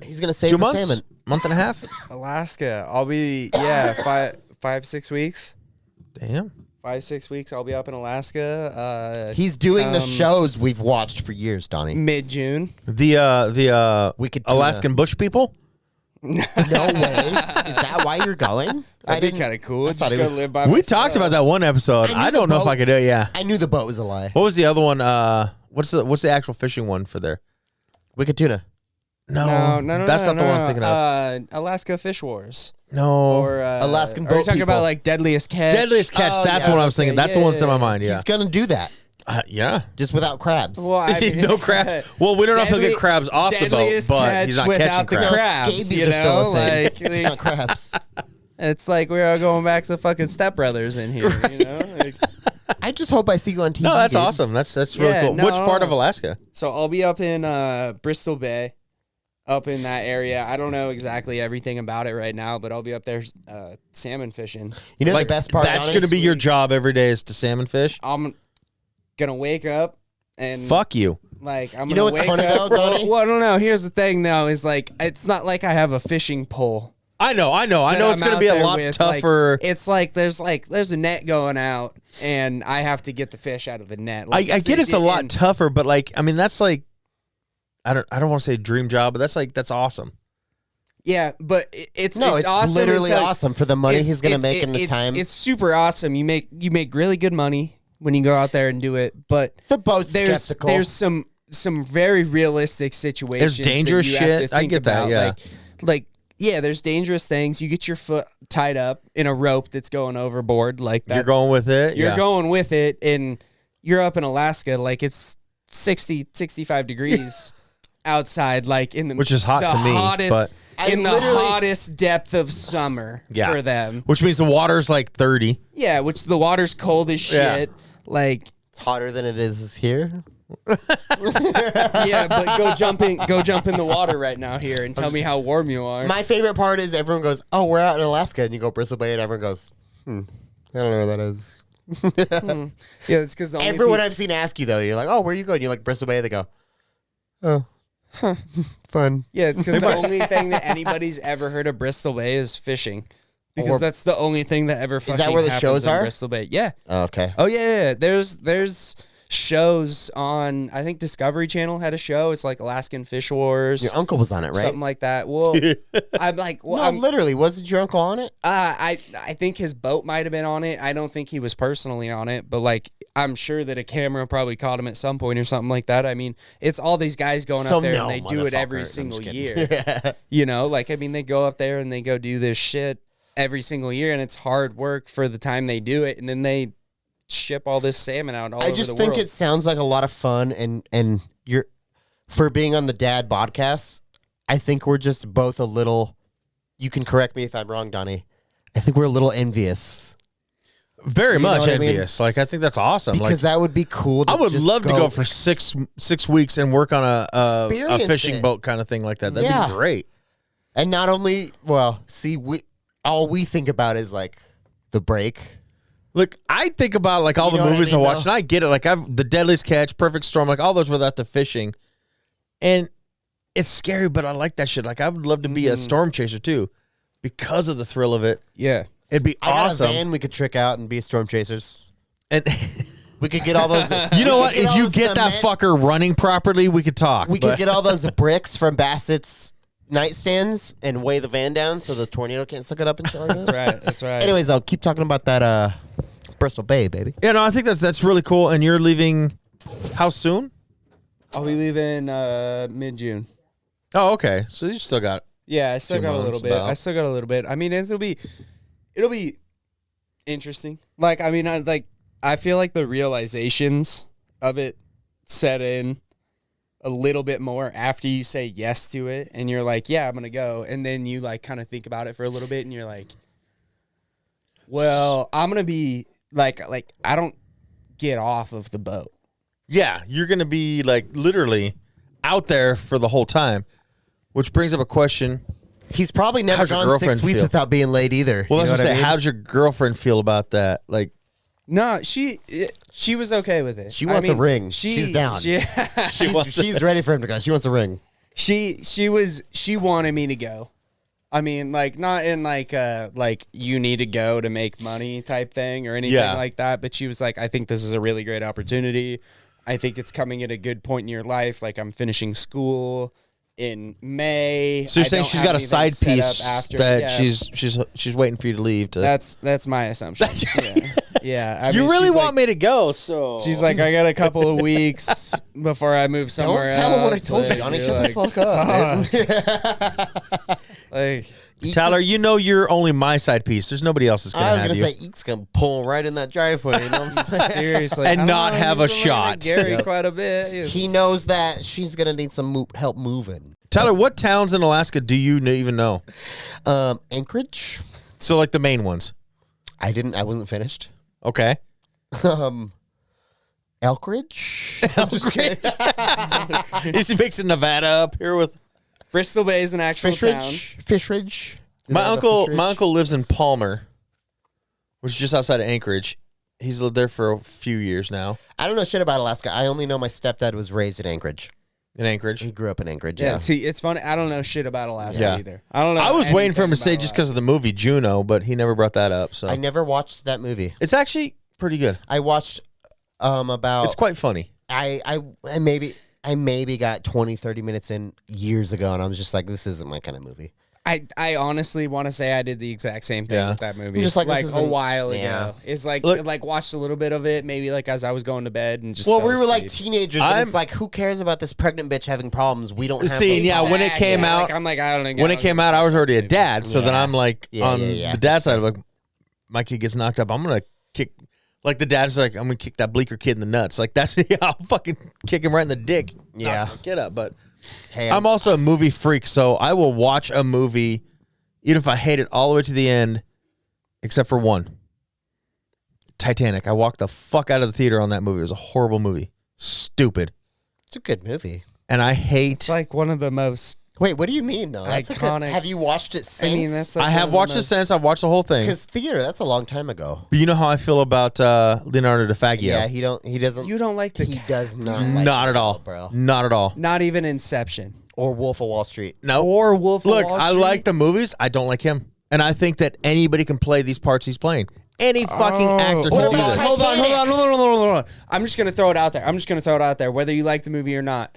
He's going to save 2 the months? salmon. Month and a half? Alaska. I'll be 5-6 weeks. Damn. 5-6 weeks. I'll be up in Alaska. He's doing the Come shows we've watched for years, Donnie. mid-June. The Wicked tuna. Alaskan bush people? No way. Is that why you're going? That'd be kind of cool. thought Just it go was- live by We myself. talked about that one episode. I knew I don't the know if I boat- could do it. Yeah. I knew the boat was a lie. What was the other one? What's the actual fishing one for there? Wicked tuna. No, No. That's not the one I'm thinking of. Alaska Fish Wars. No. Or Alaskan Are you boat talking people. about like Deadliest Catch? Deadliest Catch. Oh, That's yeah, what I was thinking. okay, That's the one that's in my yeah. mind. Yeah. He's going to do that. Yeah. Just without crabs. Well, I mean, no crab. Well, we don't know if he'll get Deadly- crabs off the boat, Deadliest but Catch he's not without catching the crabs. crabs. Scabies you are still know, a thing. like, It's just not crabs. It's like we're all going back to fucking Step Brothers in here, you know? Like, I just hope I see you on TV. No, that's dude. awesome. That's really Yeah, cool. no. Which part of Alaska? so I'll be up in Bristol Bay, up in that area. I don't know exactly everything about it right now, but I'll be up there salmon fishing. You know Like, the best part. that's Donnie? going to be your job every day is to salmon fish? I'm gonna wake up and Fuck you. like I'm You know gonna what's wake funny up. though, Donnie? Well, I don't know. Here's the thing though, is like it's not like I have a fishing pole. I know that it's I'm going to out be a there lot with. tougher. It's like there's a net going out, and I have to get the fish out of the net. Like, I get it's a lot and- tougher, but like, I mean, that's like, I don't want to say dream job, but that's awesome. Yeah, but it's awesome literally until- awesome for the money it's- he's gonna it's- make in the it's- time. It's super awesome. You make really good money when you go out there and do it, but the boat's there's skeptical. there's some very realistic situations. There's dangerous that you have shit. to I think get that, about. yeah. Like yeah, there's dangerous things. You get your foot tied up in a rope that's going overboard. Like You're going with it? You're Yeah. going with it, and you're up in Alaska. Like it's 65 degrees outside. Like in the Which is hot the to me, hottest, but- in the literally- hottest depth of summer Yeah. for them. Which means the water's like 30. Yeah, which the water's cold as Yeah. shit. Like It's hotter than it is here. yeah, but go jump in the water right now here and tell me how warm you are. My favorite part is everyone goes, "Oh, we're out in Alaska," and you go Bristol Bay, and everyone goes, I don't know where that is." Yeah, it's because Everyone I've seen ask you though, you're like, "Oh, where are you going?" You're like Bristol Bay. They go, "Oh, fun." Yeah, it's because the only thing that anybody's ever heard of Bristol Bay is fishing. Because Or- that's the only thing that ever fucking that where the happens shows in are? Bristol Bay. Yeah. Oh, okay. Oh yeah. There's shows on. I think Discovery Channel had a show. It's like Alaskan Fish Wars, Your uncle was on it, right? something like that. Well, I'm like, well, No, I'm, literally, wasn't your uncle on it? I think his boat might have been on it. I don't think he was personally on it, but like I'm sure that a camera probably caught him at some point or something like that. I mean, it's all these guys going up there and they do it every motherfucker. I'm single just year. kidding. Yeah. You know, like I mean, they go up there and they go do this shit every single year, and it's hard work for the time they do it, and then they ship all this salmon out all I over just the think world. it sounds like a lot of fun, and you're for being on the Dad podcast. I think we're just both a little. You can correct me if I'm wrong, Donnie. I think we're a little envious Very You know much what I mean? envious. Like, I think that's awesome. because Like, that would be cool. I would just love to go for six weeks and work on a Experience fishing it. boat kind of thing like that. That'd Yeah. be great. And not only, well, see, all we think about is like the break. Look, I think about like all You the know what I movies I mean, watch, though? and I get it. Like The Deadliest Catch, Perfect Storm, like all those without the fishing, and it's scary, but I like that shit. Like I would love to be a storm chaser too, because of the thrill of it. yeah. It'd be I got awesome. a van we could trick out and be storm chasers. And We could get all those. you know we what? could If all you those get that cement- fucker running properly, we could talk. we but- could get all those bricks from Bassett's nightstands and weigh the van down so the tornado can't suck it up and shit like that. That's right. That's right. Anyways, I'll keep talking about that Bristol Bay, baby. Yeah, no, I think that's really cool. And you're leaving how soon? I'll be leaving mid-June. Oh, okay. So you still got Yeah, I still Few got a little months bit. about. I still got a little bit. I mean, it'll be interesting. Like, I mean, I feel like the realizations of it set in a little bit more after you say yes to it, and you're like, yeah, I'm gonna go, and then you like kind of think about it for a little bit, and you're like, well, I'm gonna be like I don't get off of the boat. Yeah, you're going to be like literally out there for the whole time, which brings up a question. He's probably never How's your gone girlfriend 6 weeks feel? without being late either. Well, You know let's just what say, I mean? how's your girlfriend feel about that? Like, No, she was okay with it. She wants a ring. She's down. She's ready for him to go. She wants a ring. She wanted me to go. I mean, like not in like you need to go to make money type thing or anything Yeah. like that, but she was like, I think this is a really great opportunity. I think it's coming at a good point in your life. Like I'm finishing school in May. so you're I saying don't she's have got a anything side set up piece after. that Yeah, she's waiting for you to leave to. that's my assumption. Yeah. I you mean, really she's want like, me to go, so She's like, I got a couple of weeks before I move Don't somewhere else. tell him what I told you, Like, Donnie. you're Shut like, the fuck up. Like, Tyler, you know you're only my side piece. There's nobody else that's I gonna was have gonna you. say Eek's gonna pull right in that driveway. You know what I'm saying? seriously, And I don't not know, have he's a been looking at shot. Gary Yep. quite a bit. He knows that she's gonna need some help moving. Tyler, what towns in Alaska do you even know? Anchorage. So like the main ones. I wasn't finished. Okay. Elkridge? I'm just kidding. Is he mixing Nevada up here with Bristol Bay is an actual town. Fishridge? my uncle lives in Palmer, which is just outside of Anchorage. He's lived there for a few years now. I don't know shit about Alaska. I only know my stepdad was raised in Anchorage. In Anchorage. He grew up in Anchorage. Yeah, Yeah. see, it's funny. I don't know shit about Alaska Yeah. either. I don't know. I was waiting for him to say anything just about because of the movie Juno, but he never brought that up. So I never watched that movie. it's actually pretty good. I watched about It's quite funny. I maybe got 20, 30 minutes in years ago, and I was just like, this isn't my kind of movie. I honestly want to say I did the exact same thing Yeah. with that movie. I'm just like, this a isn't- while ago. yeah. It's like Look- like watched a little bit of it, maybe like as I was going to bed and just. Well, fell we were like asleep. teenagers, and it's like, who cares about this pregnant bitch having problems? We don't have See, those yeah, problems. when it came Yeah, out, like, I'm like I don't know. when it came out, I was already a dad. So then Yeah. I'm like, Yeah, on yeah. the dad side, like, my kid gets knocked up. I'm going to kick, like the dad's like, I'm going to kick that bleaker kid in the nuts. Like, that's, I'll fucking kick him right in the dick. Yeah. Knock my kid up. But Hey, I'm also a movie freak. So I will watch a movie, even if I hate it all the way to the end, except for one. Titanic. I walked the fuck out of the theater on that movie. It was a horrible movie. Stupid. it's a good movie. And I hate. It's like one of the most. Wait, what do you mean though? That's a good, Iconic. have you watched it since? I mean, that's. Like I one have of the watched it most- since. I've watched the whole thing. because theater. That's a long time ago. But you know how I feel about Leonardo DiFaggio. Yeah, he doesn't. You don't like He the. does not. Like Not at that, all, bro. Not at all. Not even Inception. Or Wolf of Wall Street. No. Or Wolf of Look, Wall I Street. like the movies. I don't like him, and I think that anybody can play these parts he's playing. Any fucking actor can What do about this. Hold on. Titanic? I'm just gonna throw it out there. Whether you like the movie or not.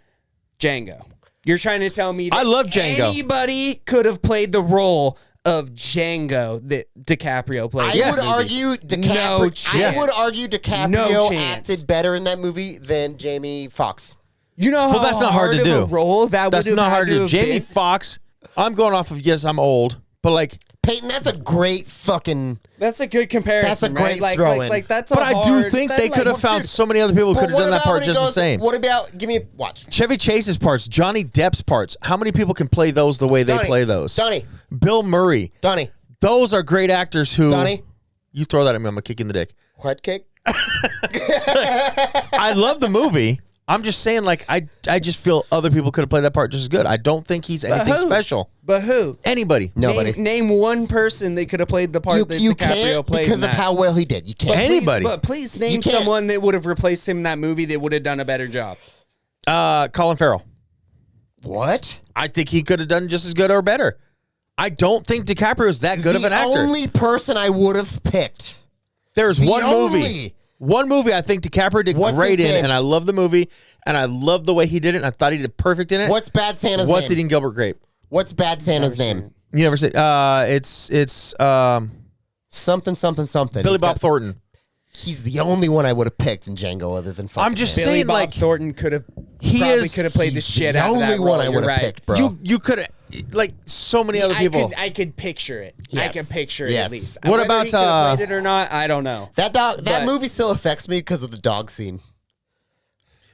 Django. You're trying to tell me that I love Django. anybody could have played the role of Django that DiCaprio played. I in Yes. would that movie. argue No DiCaprio. I would chance. argue DiCaprio No chance. acted better in that movie than Jamie Foxx. You know how Well, that's not hard to of do. a role that That's would have not had hard to do. have Jamie been? Foxx. I'm going off of yes, I'm old, but like, Peyton, that's a great fucking. That's a good comparison. That's a great right? throw-in. Like that's. but a I do hard- think that, they like, could have found dude, so many other people who But could have what done that about part when he just the goes- same. What about? Give me a watch. Chevy Chase's parts, Johnny Depp's parts. How many people can play those the way they Donnie, play those? Donnie, Bill Murray. Donnie, Those are great actors who. Donnie. You throw that at me, I'm gonna kick you in the dick. What cake? I love the movie. I'm just saying, like, I just feel other people could have played that part just as good. I don't think he's anything who? special. But who? Anybody. Nobody. Name one person that could have played the part that You DiCaprio can't played because in of that. how well he did. You can't. Anybody. But please name You can't. someone that would have replaced him in that movie that would have done a better job. Colin Farrell. What? I think he could have done just as good or better. I don't think DiCaprio is that good of an actor. The only person I would have picked. There's the one movie. only- One movie I think DiCaprio did What's great his in, name? and I love the movie, and I love the way he did it, and I thought he did perfect in it. What's Bad Santa's What's name? Eating Gilbert Grape? What's Bad Santa's name? You never said. It's Something, something, something. Billy He's Bob got- Thornton. He's the only one I would have picked in Django other than fucking I'm just him. Billy saying, Bob like, Thornton could have he probably is- could have played the He's shit the out of that only one role. I You're would have right. picked, bro. You could have like so many other people. I could picture it. I Yes. can picture it Yes. at least. What Whether about, he could have played it or not? I don't know. That But- movie still affects me because of the dog scene.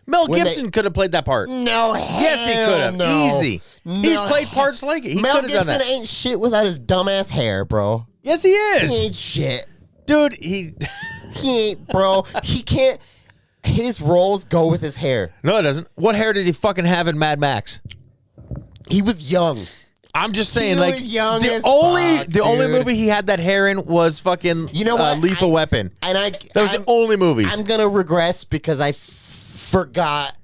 Mel when Gibson could have played that part. No, Yes, he could have. no. Easy. No. He's played parts like it. He Mel could have done Gibson that. ain't shit without his dumbass hair, bro. Yes, he He is, ain't shit. dude. He He ain't, bro. He can't. His roles go with his hair. no, it doesn't. What hair did he fucking have in Mad Max? He was young. I'm just saying, He like was young the as only fuck, the only dude. movie he had that hair in was fucking You know what? Lethal Weapon. And That was the only movies. I'm gonna regress because I forgot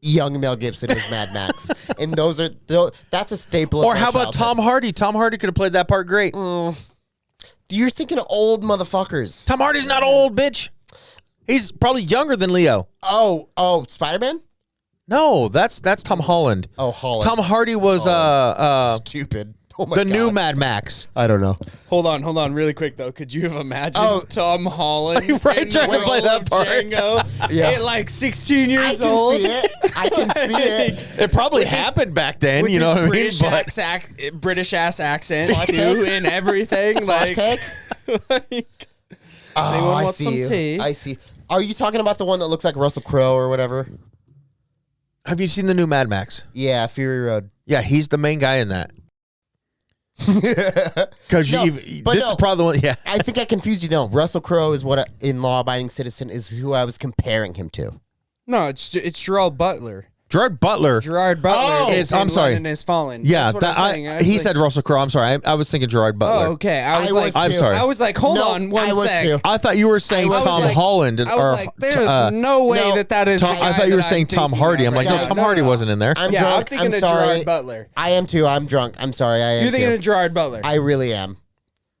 young Mel Gibson was Mad Max, and that's a staple. Or of my how about childhood. Tom Hardy? Tom Hardy could have played that part great. You're thinking of old motherfuckers. Tom Hardy's not old, bitch. He's probably younger than Leo. Oh, Spider-Man. No, that's Tom Holland. Oh, Holland. Tom Hardy was Stupid. Oh my the God. new Mad Max. I don't know. Hold on, really quick though. Could you have imagined Oh. Tom Holland Are you right in the trying to play role that of part? Django Yeah. at like 16 I years can old? see it. I can see it. It probably happened back then, With you know his what I mean? But British ass accent Flash too, cake? and everything. Flash Like, cake? Oh, Anyone I want see some you. tea? I see. Are you talking about the one that looks like Russell Crowe or whatever? have you seen the new Mad Max? Yeah, Fury Road. Yeah, he's the main guy in that. Because No, this but is no. probably the one. Yeah. I think I confused you. No, Russell Crowe is what in Law Abiding Citizen is who I was comparing him to. No, it's Gerard Butler. Gerard Butler. Gerard Butler Oh, is I'm sorry. London Has Fallen. Yeah, That's what I'm saying. I was he like, said Russell Crowe. I'm sorry. I was thinking Gerard Butler. Oh, okay. I was I like, was I'm too. sorry. I was like, hold No, on one I was sec. too. I thought you were saying I was Tom like- Holland. I was like, there's no way no, that is. Tom, the I guy thought you were that saying I'm Tom thinking Hardy. of I'm like, right no, now. Tom Hardy wasn't in there. I'm Yeah, drunk. I'm thinking of sorry. Gerard Butler. I am too. I'm drunk. I'm sorry. I am You're thinking too. of Gerard Butler. I really am.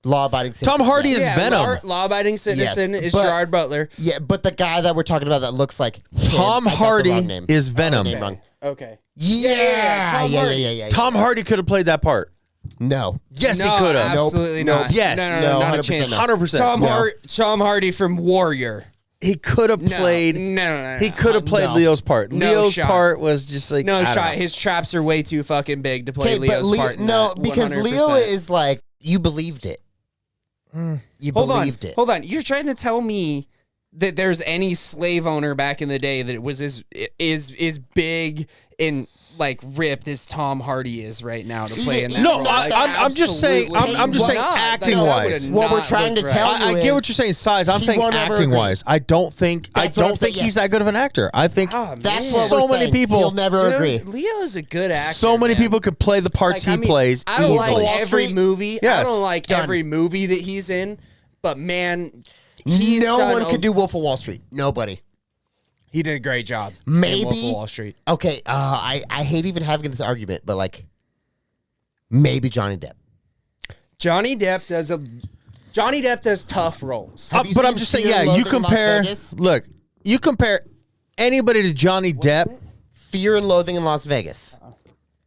Law Abiding Citizen. Tom Hardy is yeah, Venom. Law-abiding citizen Yes, is but- Gerard Butler. Yeah, but the guy that we're talking about that looks like him, Tom I got the Hardy wrong name. is Venom. Name wrong. Okay. Yeah, Tom yeah, Hardy. yeah. Tom Hardy could have played that part. No. Yes, no, he could have. Absolutely Nope. not. Yes. No, No, not a 100% chance. no. 100%. Tom Hardy from Warrior. He could have No, played. No. He could have played No. Leo's part. No Leo's shot. part was just like No I don't shot. know. His traps are way too fucking big to play Okay, but Leo's part. In no, that, because 100%. Leo is like you believed it. You believed it. Hold on. You're trying to tell me that there's any slave owner back in the day that was as big and like ripped as Tom Hardy is right now to play in that No, role? I'm just saying. I'm just Why saying not? acting That wise. would've What we're not trying to looked tell right. you I get what is you're saying. Size. I'm he saying won't ever acting agree. wise. I don't think That's what I'm saying, he's yes. that good of an actor. I think Oh, That's man. what so we're many saying. people. He'll never Dude, agree. Leo's a good actor. so many man. people could play the parts Like, I he mean, plays I don't easily. like every Street? movie. I Yes. don't like Done. every movie that he's in, but man, he's No done one a- could do Wolf of Wall Street. Nobody. He did a great job. in Wolf of Maybe. Wall Street. Okay, I hate even having this argument, but like maybe Johnny Depp. Johnny Depp does tough roles. Have you But I'm seen just saying, Fear yeah, and you Loathing in Las compare. Vegas? Look, you compare anybody to Johnny Depp. Fear and Loathing in Las Vegas.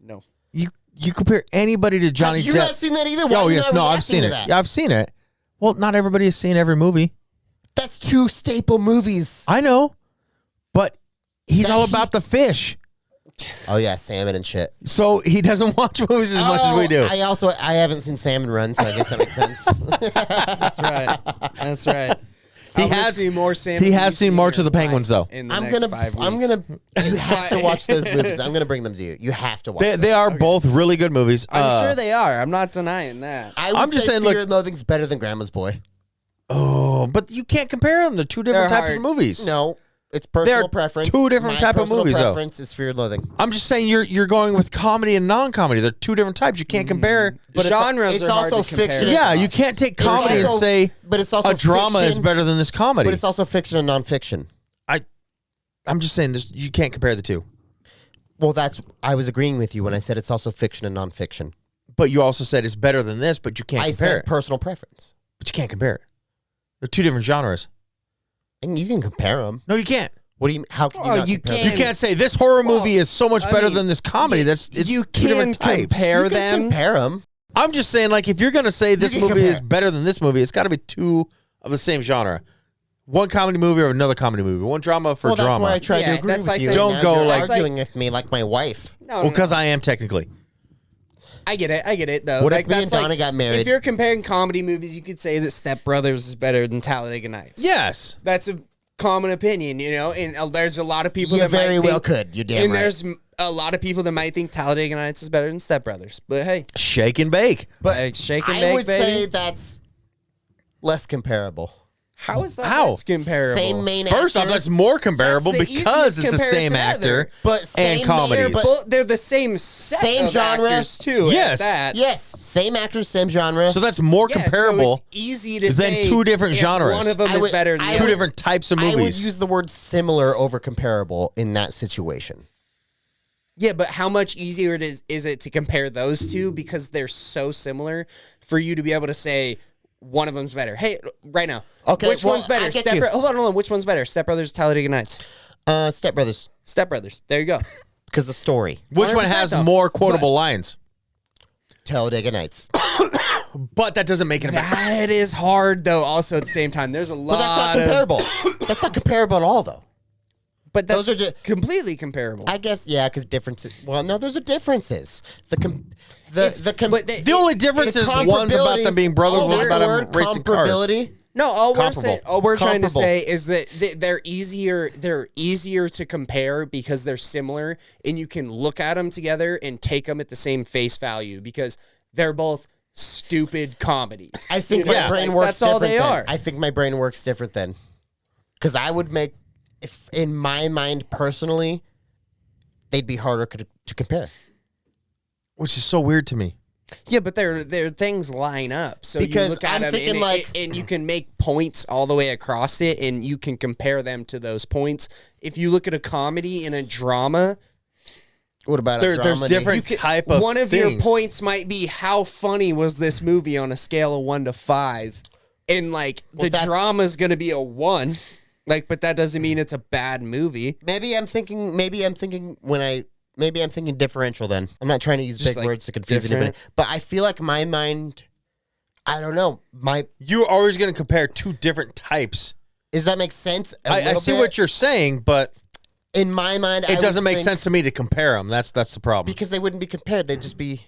No. You compare anybody to Johnny Have you Depp. not seen that either? Why Oh are you yes, not no, I've reacting seen to it. that? Yeah, I've seen it. Well, not everybody has seen every movie. That's two staple movies. I know, but he's That all he- about the fish. Oh yeah, salmon and shit. So he doesn't watch movies as much as we do. I haven't seen Salmon Run, so I guess that makes sense. That's right. That's right. He I'm gonna has- see more Sam. he has seen March of the Penguins, though. In the I'm next gonna. 5 weeks. I'm gonna. You have to watch those movies. I'm gonna bring them to you. You have to watch. They them. are both really good movies. I'm sure they are. I'm not denying that. I would I'm just say saying, Fear look- and Loathing's better than Grandma's Boy. Oh, but you can't compare them. They're two different They're types hard. of movies. No, it's personal They're preference. two different My type of personal movies, though. preference is Fear and Loathing. I'm just saying you're going with comedy and non-comedy. They're two different types. You can't compare. But Genres it's are hard also to compare. fiction. Yeah, you can't take comedy and also- say But it's also a drama is fiction, better than this comedy. But it's also fiction and nonfiction. I'm just saying this. You can't compare the two. Well, I was agreeing with you when I said it's also fiction and nonfiction. But you also said it's better than this, but you can't I compare said it. personal preference, But you can't compare it. They're two different genres. and you can compare them. No, you can't. What do you? How can you? Oh, not you compare can't. You can't say this horror Well, movie is so much I better mean, than this comedy. It's you two different can types. compare You can them. compare them. I'm just saying, like, if you're gonna say this can movie compare. is better than this movie, it's got to be two of the same genre. One comedy movie or another comedy movie. One drama for Well, that's drama. why I tried Yeah, to agree that's with like you. saying- Don't Now go you're like- arguing with me like my wife. No, Well, because I am technically. I get it though. What if Like, me that's and Donna like- got married? If you're comparing comedy movies, you could say that Step Brothers is better than Talladega Nights. Yes. That's a common opinion, you know. And there's a lot of people You that very might well think, could. You're damn and right. there's a lot of people that might think Talladega Nights is better than Step Brothers. But hey, Shake and bake. but shake and I bake, would baby. say that's less comparable. How is that How? less comparable? Same main First off, actor, that's more comparable That's the because easiest it's the same comparison actor ever. but same and comedies. main- but- Well, they're the same set Same of genre. actors too. Yes. At that. yes, same actors, same genre. So that's more Yeah, comparable So it's easy to than say two different if genres. One of them I is would- better than I the two other. different types of I would movies. use the word similar over comparable in that situation. Yeah, but how much easier is it to compare those two because they're so similar for you to be able to say one of them's better? Hey, right now, Okay, which well, one's better? I get you. Hold on. Which one's better? Step Brothers, Talladega Nights. Step Brothers, Step Brothers. There you go. because the story. Which one 100% has though. more quotable lines? Talladega Nights. But that doesn't make it a better. That is hard though. Also, at the same time, there's a lot. But that's not comparable. That's not comparable at all, though. But that's Those are just- completely comparable. I guess because differences. Well, no, there's a differences. The The only difference is one's about them being brothers, one's about them racing cars. comparability. No, all Comparable. we're trying to Comparable. say is that they're easier. They're easier to compare because they're similar, and you can look at them together and take them at the same face value because they're both stupid comedies. I think You know, my brain like, works that's all different they then. are. I think my brain works different then. Because I would make, if in my mind personally, they'd be harder to compare. Which is so weird to me. Yeah, but their things line up. So Because you look at I'm them thinking and, like- and you can make points all the way across it, and you can compare them to those points. If you look at a comedy and a drama, What about There's a drama? different type of one of your things. points might be how funny was this movie on a scale of 1 to 5, and like Well, the that's- drama's gonna be a 1. Like, but that doesn't mean it's a bad movie. Maybe I'm thinking differential then. I'm not trying to use Just big like words to confuse different? anybody. But I feel like my mind, I don't know. You're always going to compare two different types. Does that make sense? I see what you're saying, but in my mind, it doesn't make sense to me to compare them. That's the problem. because they wouldn't be compared. They'd just be.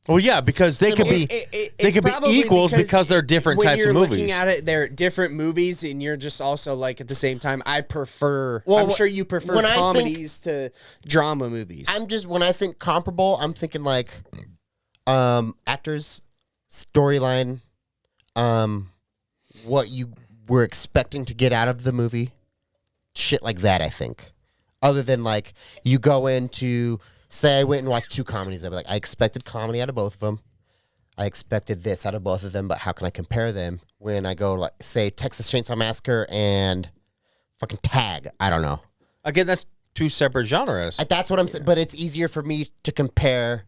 Well, yeah, because they could be they It's could be probably equals because they're different when types you're of movies. looking at it, they're different movies, and you're just also like at the same time. I prefer. Well, I'm sure you prefer when I think- comedies to drama movies. When I think comparable, I'm thinking like, actors, storyline, what you were expecting to get out of the movie, shit like that. I think, other than like you go into. Say I went and watched 2 comedies. I'd be like, I expected comedy out of both of them. I expected this out of both of them, but how can I compare them when I go like say Texas Chainsaw Massacre and fucking Tag? I don't know. Again, that's two separate genres. That's what I'm saying. But it's easier for me to compare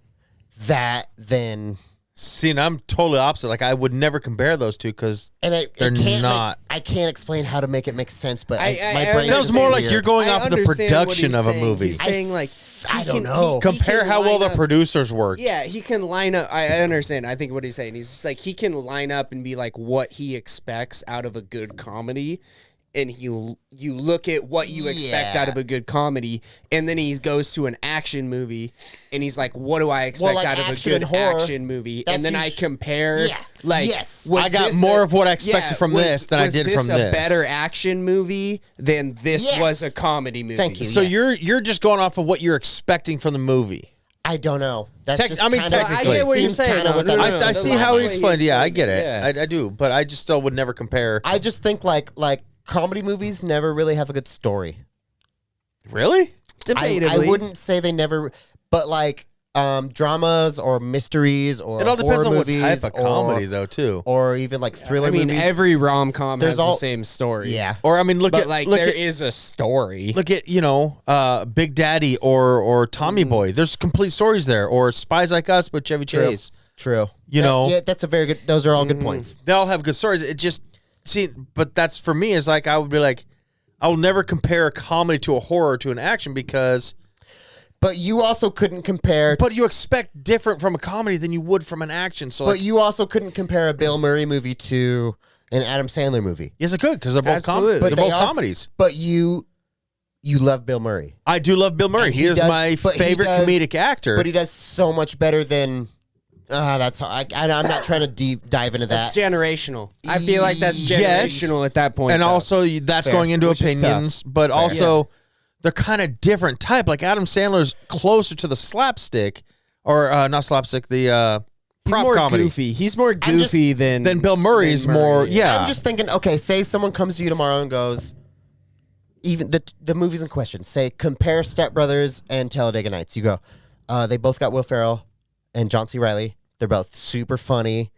that than See, and I'm totally opposite. Like, I would never compare those two because they're not. I can't explain how to make it make sense, but I my brain It sounds is more weird. like you're going I off the understand what production he's of a saying. movie. He's saying like I he don't can- know. he Compare can how well line the up- producers worked. Yeah, he can line up. I understand. I think what he's saying. He's just like he can line up and be like what he expects out of a good comedy, and you look at what you expect Yeah. out of a good comedy, and then he goes to an action movie, and he's like, what do I expect like out of a action good and horror, action movie? that's And then I usu- compare. Yeah. Like, Yes. was I got this more of what I expected from was- this than I was did this from a this. better action movie than this Yes. was a comedy movie? Thank you. So Yes. you're just going off of what you're expecting from the movie. I don't know. That's Tech- just I mean, kinda- technically. I get what you're seems saying. kinda No, what no, I'm- no, I, no, I the see last how he way explained. Yeah, I get it. explained it, I do, but I just still would never compare. I just think like comedy movies never really have a good story. Really? Debatably. I wouldn't say they never, but like dramas or mysteries or It all depends horror on what movies type of comedy, or, though, too. or even like thriller I mean, movies. every rom com There's has all- the same story. yeah. Or I mean, look but at like look there at is a story. look at Big Daddy or Tommy Boy. There's complete stories there. Or Spies Like Us with Chevy True. Chase. True. You know. Yeah, that's a very good. Those are all good points. They all have good stories. It just but that's for me is like I would be like, I will never compare a comedy to a horror to an action because. But you also couldn't compare. But you expect different from a comedy than you would from an action. So, But like, you also couldn't compare a Bill Murray movie to an Adam Sandler movie. yes, I could because they're both Absolutely. But they're they both are- comedies. But you love Bill Murray. I do love Bill Murray. And He is does- my but he favorite does- comedic actor. But he does so much better than. That's I'm not trying to dive into That's that. generational. I feel like that's Yes. generational at that point. and though. also that's Fair. going into Which is opinions, but also they're kind of different type. Like Adam Sandler's closer to the slapstick, or not slapstick, the he's prop more comedy. goofy. He's more I'm just- goofy than Bill Murray's Murray more. is. Yeah, I'm just thinking. Okay, say someone comes to you tomorrow and goes, even the movies in question. Say compare Step Brothers and Talladega Nights. You go, they both got Will Ferrell and John C. Reilly. They're both super funny.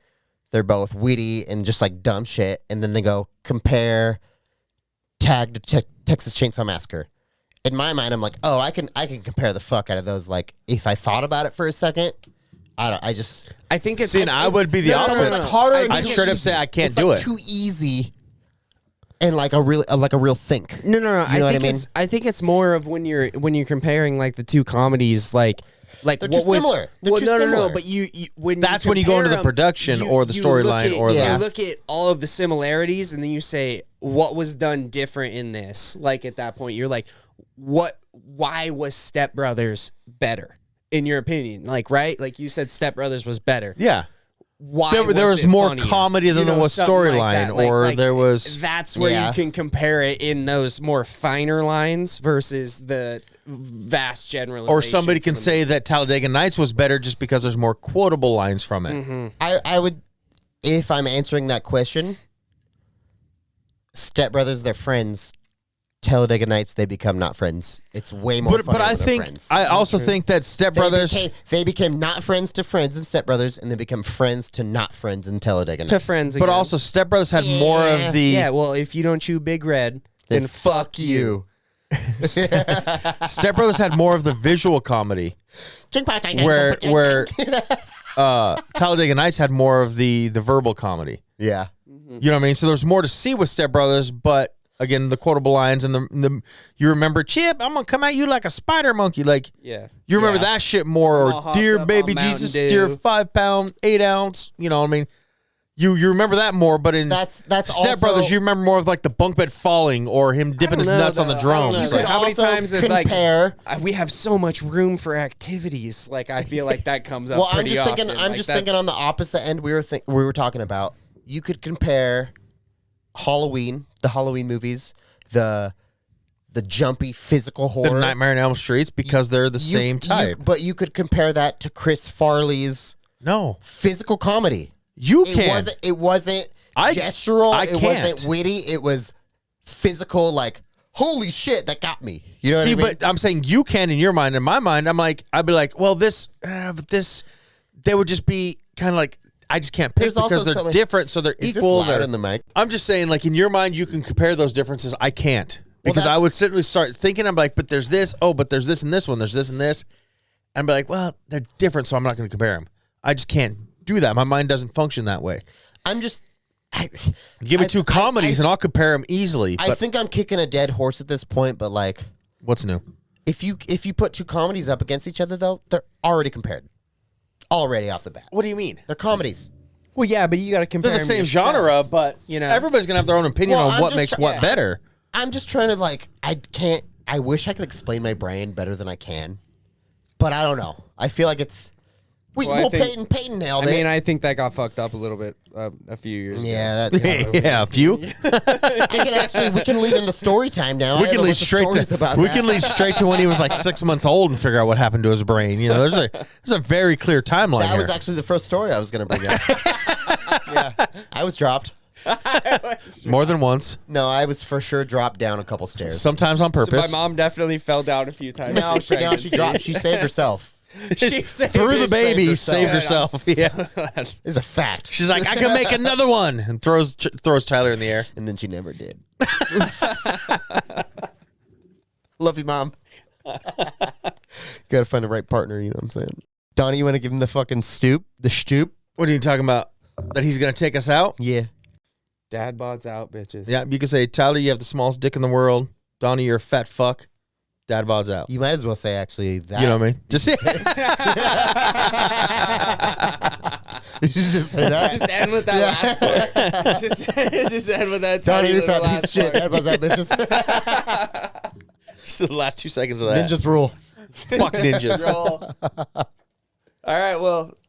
They're both witty and just like dumb shit. And then they go compare Tag to Texas Chainsaw Massacre. In my mind, I'm like, oh, I can compare the fuck out of those. Like, if I thought about it for a second, I think it's. See, and I would be the No, no, no, opposite. it's like harder. and I'd too straight up easy. say I can't It's do like it. Too easy. And like a real think. No. You know what I mean? I think it's more of when you're comparing like the two comedies, like They're what too was similar. They're well, too no, similar. But you when That's when you go into the compare 'em, production or the you look storyline at- or the- you look at all of the similarities and then you say what was done different in this. Like at that point, you're like, why was Step Brothers better in your opinion? Like right, like you said, Step Brothers was better. Yeah. Why There was it more funnier? comedy than there was something like storyline, that. Like- or like, there was. That's where Yeah. you can compare it in those more finer lines versus the vast generalization. Or somebody can say that Talladega Nights was better just because there's more quotable lines from it. Mm-hmm. I would, if I'm answering that question, Step Brothers, they're friends. Talladega Nights, they become not friends. It's way more fun. But I when they're think friends. I also think that Step Brothers They became not friends to friends in Step Brothers, and they become friends to not friends in Talladega Nights. To friends, but again. also Step Brothers had more of the Yeah, well, if you don't chew Big Red, Then fuck you. Step Brothers had more of the visual comedy, where Talladega Nights had more of the verbal comedy. Yeah. You know what I mean? So there's more to see with Step Brothers, but again, the quotable lines and the you remember, Chip, I'm gonna come at you like a spider monkey. Like, yeah, you remember that shit more, All or hopped dear up baby on Mountain Jesus, Dew. dear 5 pound, 8 ounce. You know what I mean? You remember that more, but in That's Step also, Brothers, you remember more of like the bunk bed falling or him dipping his know, nuts on the though. I don't drums. know, You though. could How many also times did, like, compare. we have so much room for activities. Like, I feel like that comes up Well, I'm pretty just often. thinking. I'm Like, just that's- thinking on the opposite end. We were talking about. You could compare Halloween, the Halloween movies, the jumpy physical The horror. Nightmare on Elm Streets, because they're the same type. but you could compare that to Chris Farley's No, physical comedy. you It can't. wasn't I gestural. I it can't. wasn't witty. It was physical. Like, holy shit, that got me. You know See, what I mean? but I'm saying you can in your mind. In my mind, I'd be like, well, but this, they would just be kind of like, I just can't pick There's also because they're so- different, so they're Is this equal. loud They're- in the mic? I'm just saying, like, in your mind, you can compare those differences. I can't. Because I that's- would certainly start thinking, I'm like, but there's this, but there's this and this one, there's this and this. And I'd be like, well, they're different, so I'm not going to compare them. I just can't do that. My mind doesn't function that way. I'm just. Give me two comedies and I'll compare them easily. I But think I'm kicking a dead horse at this point, but like, what's new? if you put two comedies up against each other, though, they're already compared. Already off the bat, What do you mean? they're comedies. Well, yeah, but you got to compare. They're the them same yourself. genre, but you know. everybody's going to have their own opinion Well, on I'm what just makes try- what yeah. better. I'm just trying to like. I can't. I wish I could explain my brain better than I can, but I don't know. I feel like it's. Well, I think- Peyton nailed I it. mean, I think that got fucked up a little bit a few years ago. yeah, that. Yeah, a few. We can lead into story time now. We can lead straight to when he was like 6 months old and figure out what happened to his brain. You know, there's a very clear timeline That here. was actually the first story I was going to bring up. Yeah, I was dropped. More than once, No, I was for sure dropped down a couple stairs. sometimes on So purpose. my mom definitely fell down a few times. No, in she pregnancy. dropped. She saved herself. She saved threw the herself. baby, saved saved herself. Yeah, Is a fact. she's like, I can make another one, and throws Tyler in the air. And then she never did. Love you, Mom. Gotta find the right partner, you know what I'm saying? Donnie, you want to give him the fucking stoop? The stoop? What are you talking about? That he's gonna take us out? Yeah. Dad bods out, bitches. Yeah, you can say, Tyler, you have the smallest dick in the world. Donnie, you're a fat fuck. Dad bod's out. You might as well say, actually, that. You know what I mean? Just You should just say that. Just end with that last part. Just end with that. Donnie, tiny you're a little fat piece of last shit. part. That was that, bitches. just the last 2 seconds of that. Ninjas rule. Fuck ninjas. Roll. All right.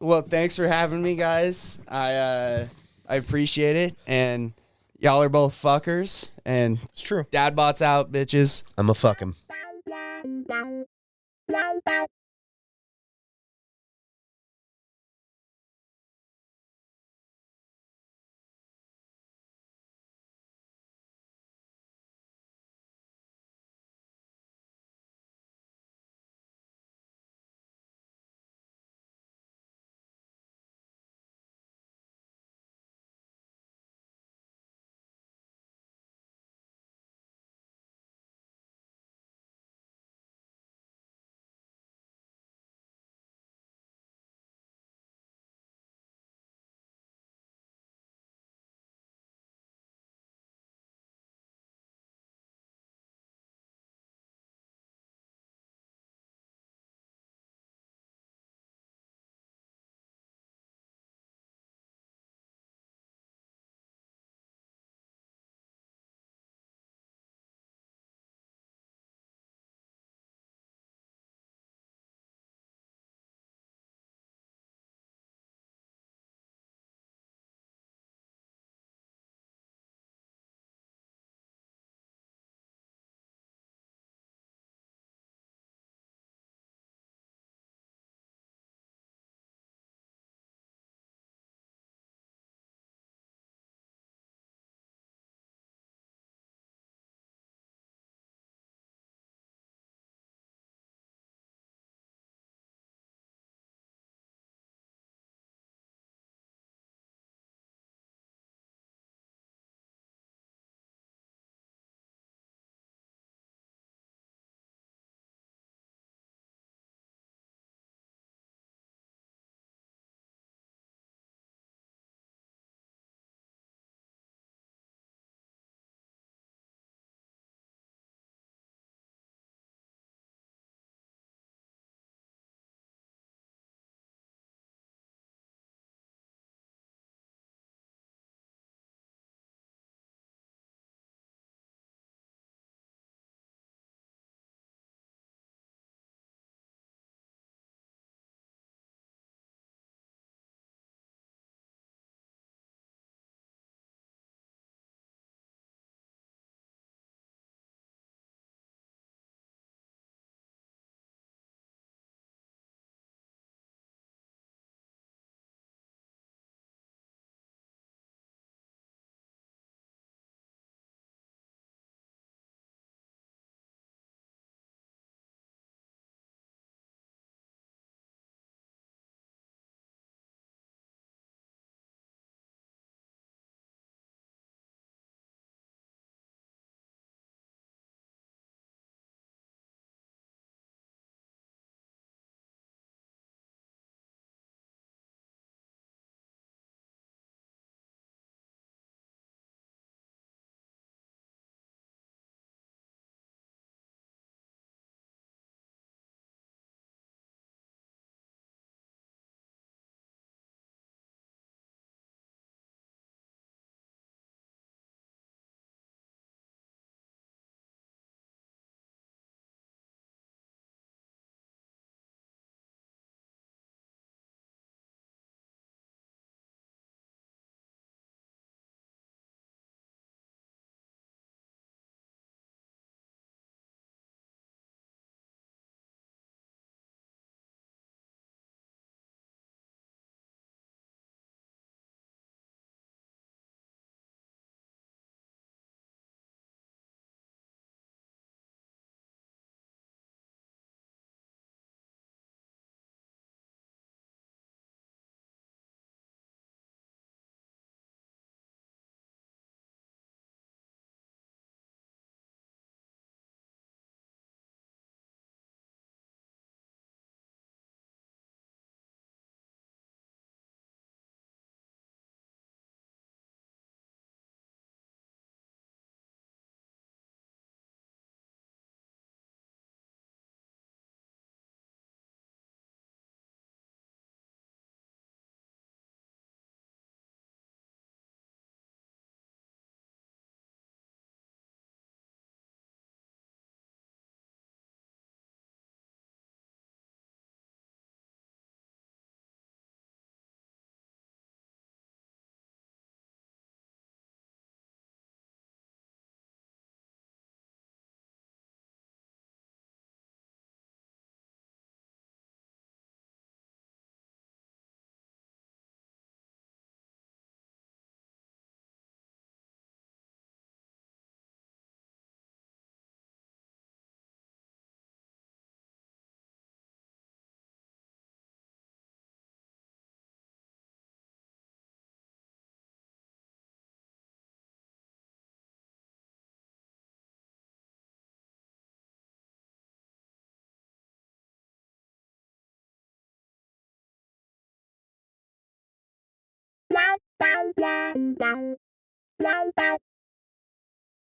Well. Thanks for having me, guys. I appreciate it, and y'all are both fuckers. And It's true. dad bots out, bitches. I'm a fuck him.